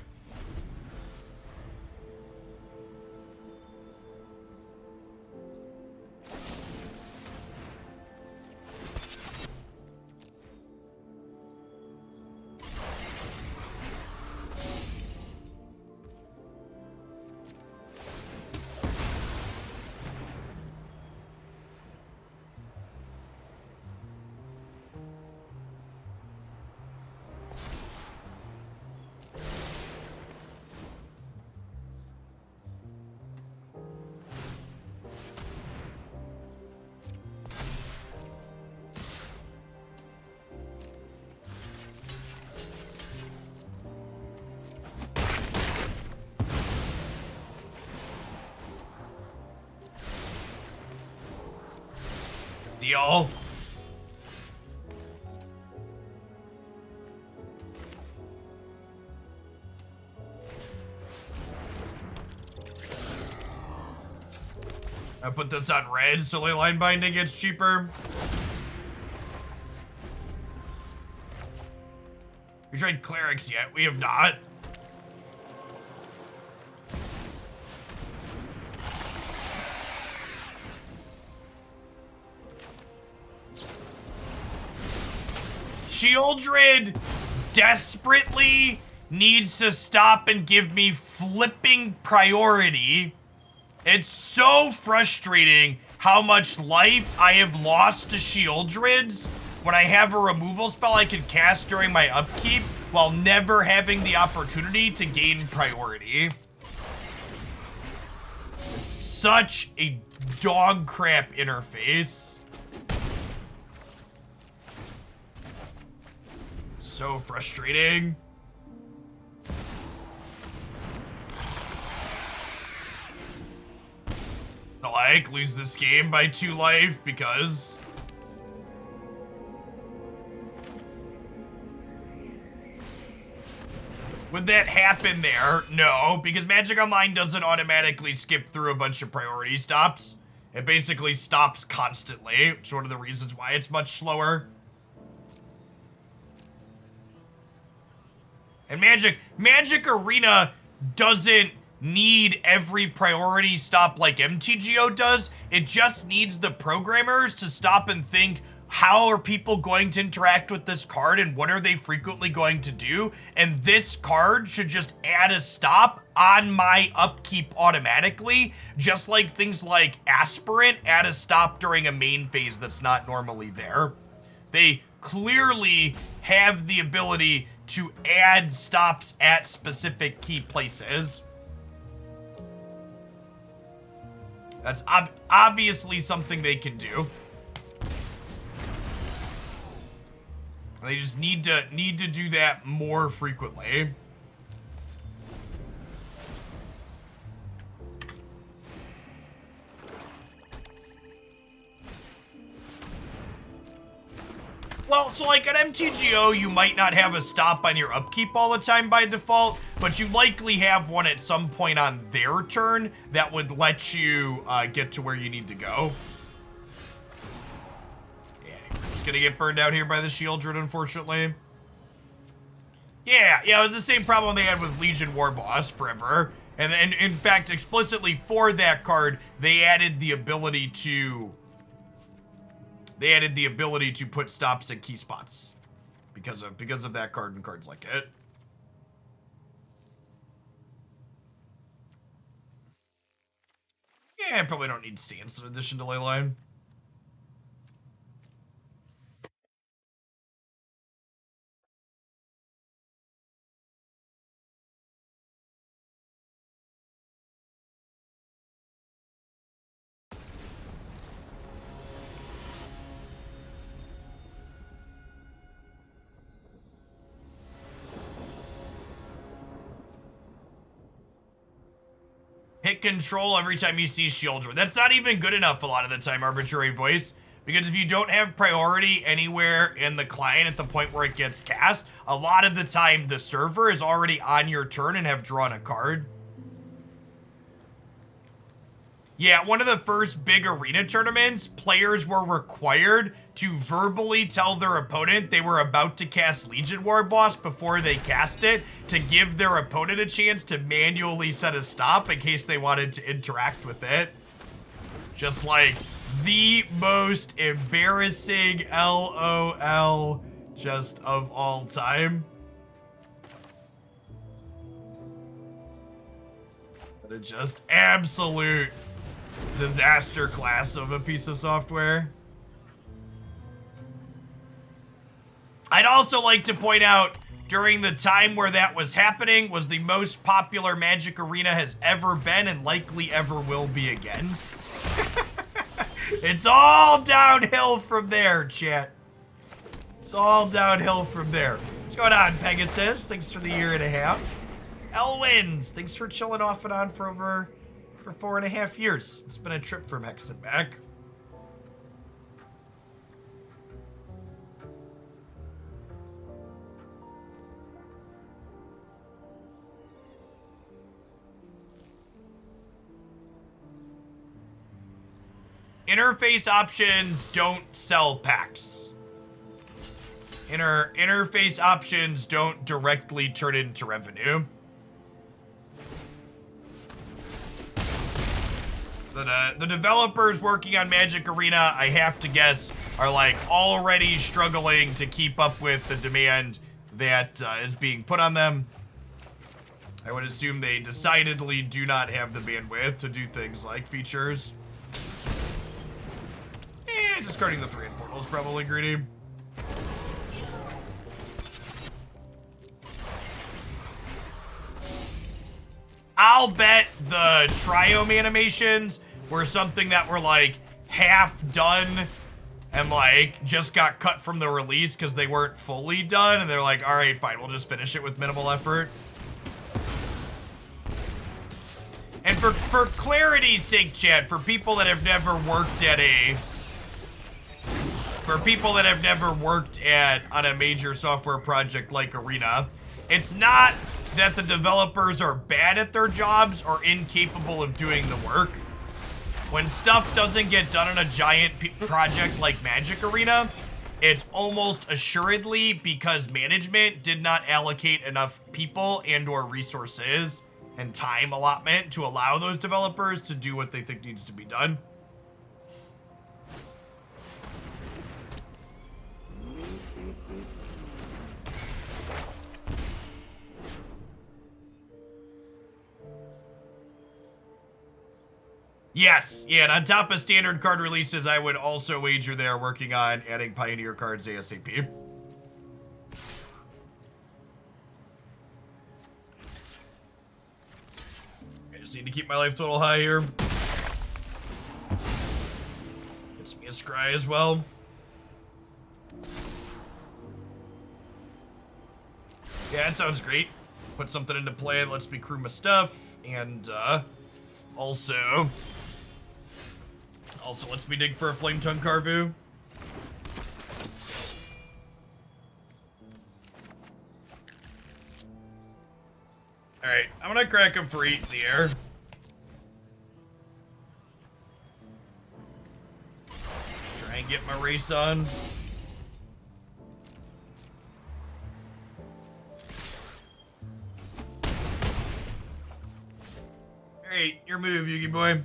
Deal. I put this on red so Leyline Binding gets cheaper. We tried clerics yet? We have not. Shieldred desperately needs to stop and give me flipping priority. It's so frustrating how much life I have lost to Shieldreds when I have a removal spell I can cast during my upkeep while never having the opportunity to gain priority. It's such a dog crap interface. So frustrating. Like, lose this game by 2 life because... Would that happen there? No, because Magic Online doesn't automatically skip through a bunch of priority stops. It basically stops constantly, which is one of the reasons why it's much slower. And Magic Arena doesn't need every priority stop like MTGO does. It just needs the programmers to stop and think, how are people going to interact with this card and what are they frequently going to do? And this card should just add a stop on my upkeep automatically, just like things like Aspirant add a stop during a main phase that's not normally there. They clearly have the ability to add stops at specific key places. That's obviously something they can do. They just need to do that more frequently. Well, so like at MTGO, you might not have a stop on your upkeep all the time by default, but you likely have one at some point on their turn that would let you get to where you need to go. Yeah, just gonna get burned out here by the Shieldred, unfortunately. Yeah, it was the same problem they had with Legion War Boss forever. And then, in fact, explicitly for that card, they added the ability to... They added the ability to put stops at key spots because of that card and cards like it. Yeah, I probably don't need Stance in addition to Leyline. Hit control every time you see Shieldred. That's not even good enough a lot of the time, Arbitrary Voice. Because if you don't have priority anywhere in the client at the point where it gets cast, a lot of the time the server is already on your turn and have drawn a card. Yeah, one of the first big arena tournaments, players were required to verbally tell their opponent they were about to cast Legion War Boss before they cast it to give their opponent a chance to manually set a stop in case they wanted to interact with it. Just like the most embarrassing LOL just of all time. But it's just absolute disaster class of a piece of software. I'd also like to point out, during the time where that was happening, was the most popular Magic Arena has ever been and likely ever will be again. It's all downhill from there, chat. It's all downhill from there. What's going on, Pegasus? Thanks for the 1.5 years. Elwins, thanks for chilling off and on for 4.5 years. It's been a trip from Hex and back. Interface options don't sell packs. Interface options don't directly turn into revenue. The developers working on Magic Arena, I have to guess, are like already struggling to keep up with the demand that is being put on them. I would assume they decidedly do not have the bandwidth to do things like features. Discarding the Thran Portal is probably greedy. I'll bet the Triome animations were something that were like half done and like just got cut from the release because they weren't fully done, and they're like, all right, fine, we'll just finish it with minimal effort. And for clarity's sake, chat, for people that have never worked at on a major software project like Arena, it's not that the developers are bad at their jobs or incapable of doing the work. When stuff doesn't get done on a giant project like Magic Arena, it's almost assuredly because management did not allocate enough people and or resources and time allotment to allow those developers to do what they think needs to be done. Yes, yeah, and on top of standard card releases, I would also wager they're working on adding Pioneer cards ASAP. I just need to keep my life total high here. Gets me a scry as well. Yeah, that sounds great. Put something into play that lets me crew my stuff, and also lets me dig for a Flame Tongue Carvu. Alright, I'm gonna crack him for 8 in the air. Try and get my race on. Alright, your move, Yugi boy.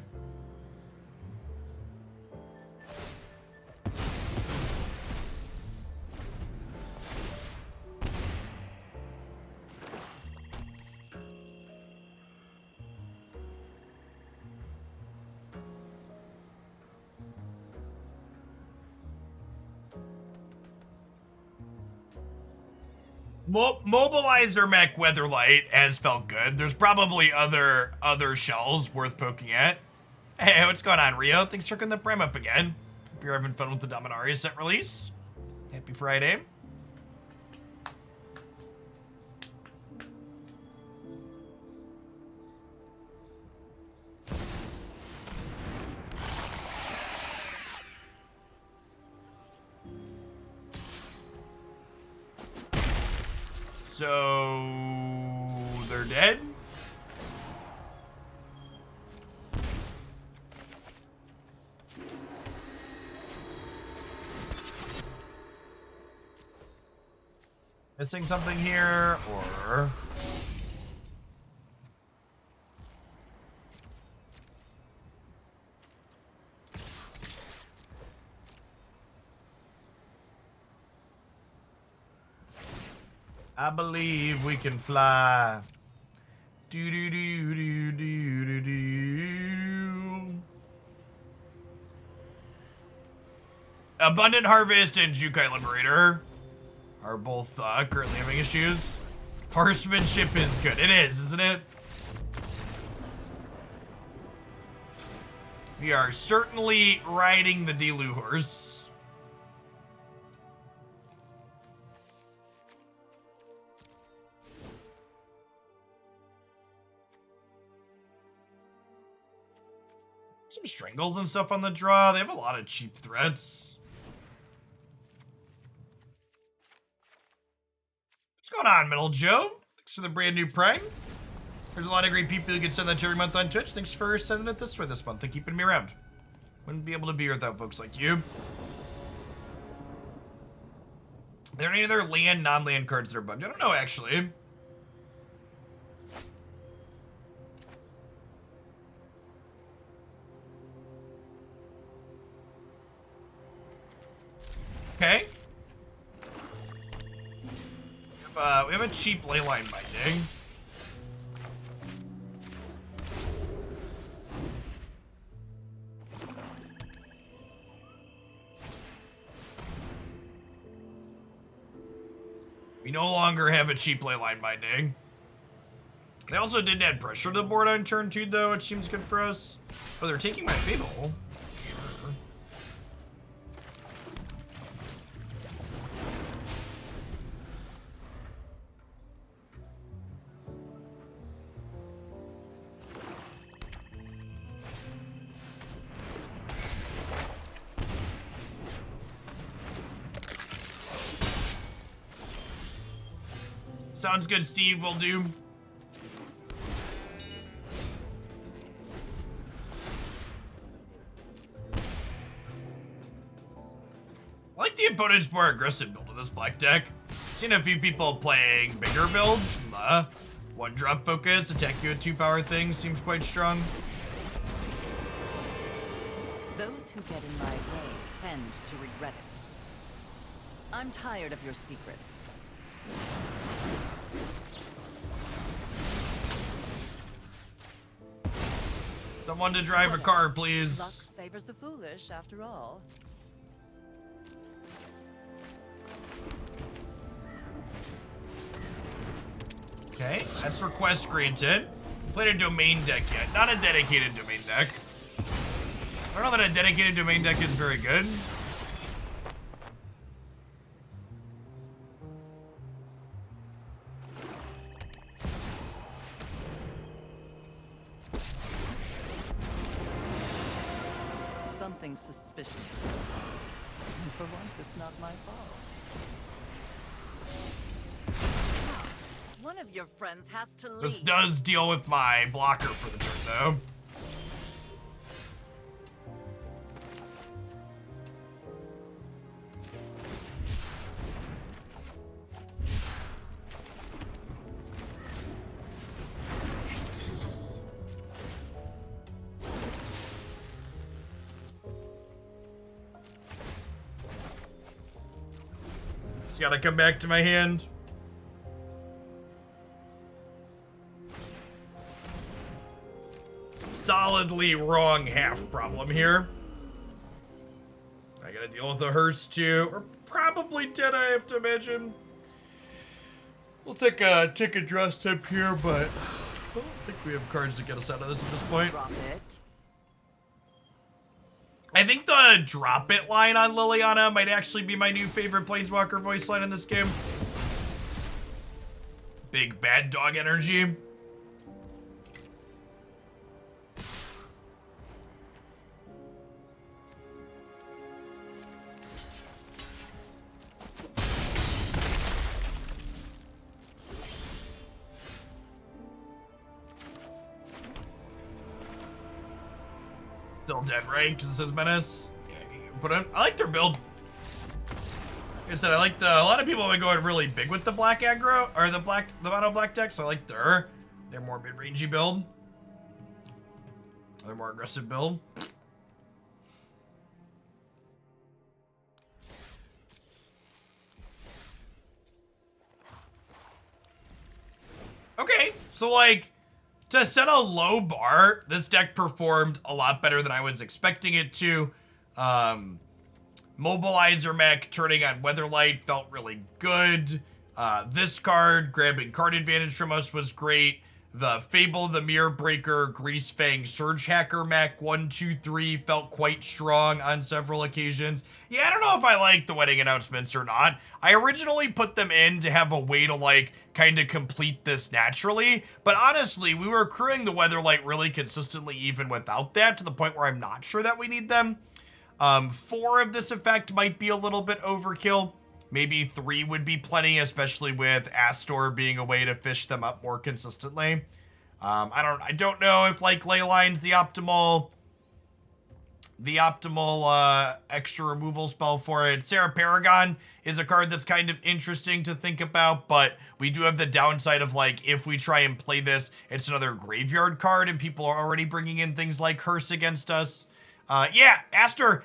Mobilizer Mech Weatherlight has felt good. There's probably other shells worth poking at. Hey, what's going on, Rio? Thanks for cooking the Prime up again. Hope you're having fun with the Dominaria set release. Happy Friday. So they're dead? Missing something here, or... I believe we can fly. Do do do do do do do. Abundant Harvest and Jukai Liberator are both currently having issues. Horsemanship is good. It is, isn't it? We are certainly riding the Delu horse. Some Strangles and stuff on the draw. They have a lot of cheap threats. What's going on, Middle Joe? Thanks for the brand new Prime. There's a lot of great people who can send that to every month on Twitch. Thanks for sending it this way this month and keeping me around. Wouldn't be able to be here without folks like you. Are there any other land, non-land cards that are bugged? I don't know, actually. Okay. We have a cheap Leyline Binding. We no longer have a cheap Leyline Binding. They also didn't add pressure to the board on turn 2, though, which seems good for us. But they're taking my Fable. Sure. Sounds good, Steve. Will do. I like the opponent's more aggressive build of this black deck. Seen a few people playing bigger builds. The one drop focus, attack you with 2 power things seems quite strong. Those who get in my way tend to regret it. I'm tired of your secrets. Someone to drive a car, please. Luck favors the foolish, after all. Okay, that's request granted. Played a domain deck yet. Not a dedicated domain deck. I don't know that a dedicated domain deck is very good. Something suspicious is going on. And for once, it's not my fault. One of your friends has to leave. This does deal with my blocker for the turn, though. It's gotta come back to my hand. Some solidly wrong half problem here. I gotta deal with the hearse too. We're probably dead, I have to imagine. We'll take a draw step here, but I don't think we have cards to get us out of this at this point. Drop it. I think the drop it line on Liliana might actually be my new favorite Planeswalker voice line in this game. Big bad dog energy. Still dead, right? Because it says menace. Yeah, you can put in. I like their build. Like I said, I like a lot of people have been going really big with the black aggro, or the mono black deck, so I like their more mid-rangey build. Their more aggressive build. Okay, so like, to set a low bar, this deck performed a lot better than I was expecting it to. Mobilizer Mech turning on Weatherlight felt really good. This card, grabbing card advantage from us, was great. The Fable, the Mirror Breaker, Greasefang, Surgehacker Mech 1, 2, 3 felt quite strong on several occasions. Yeah, I don't know if I like the wedding announcements or not. I originally put them in to have a way to like kind of complete this naturally, but honestly, we were accruing the Weatherlight really consistently even without that, to the point where I'm not sure that we need them. 4 of this effect might be a little bit overkill. Maybe 3 would be plenty, especially with Astor being a way to fish them up more consistently. I don't know if like Leyline's the optimal extra removal spell for it. Serra Paragon is a card that's kind of interesting to think about, but we do have the downside of like, if we try and play this, it's another graveyard card and people are already bringing in things like Hearse against us. Yeah, Astor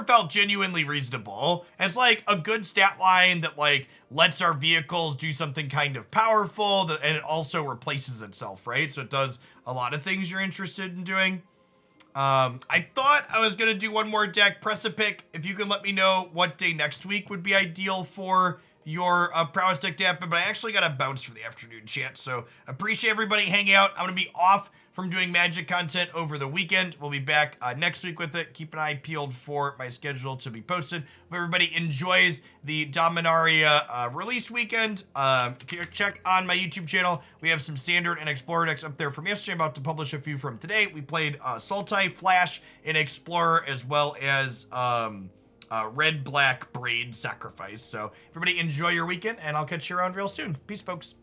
felt genuinely reasonable. It's like a good stat line that like lets our vehicles do something kind of powerful, and it also replaces itself, right? So it does a lot of things you're interested in doing. I thought I was gonna do one more deck, press a pick. If you can let me know what day next week would be ideal for your prowess deck to happen, but I actually got a bounce for the afternoon chat, so appreciate everybody hanging out. I'm gonna be off from doing Magic content over the weekend. We'll be back next week with it. Keep an eye peeled for my schedule to be posted. Hope everybody enjoys the Dominaria release weekend. Check on my YouTube channel. We have some Standard and Explorer decks up there from yesterday. I'm about to publish a few from today. We played Sultai, Flash, and Explorer, as well as Red-Black Braid Sacrifice. So everybody enjoy your weekend, and I'll catch you around real soon. Peace, folks.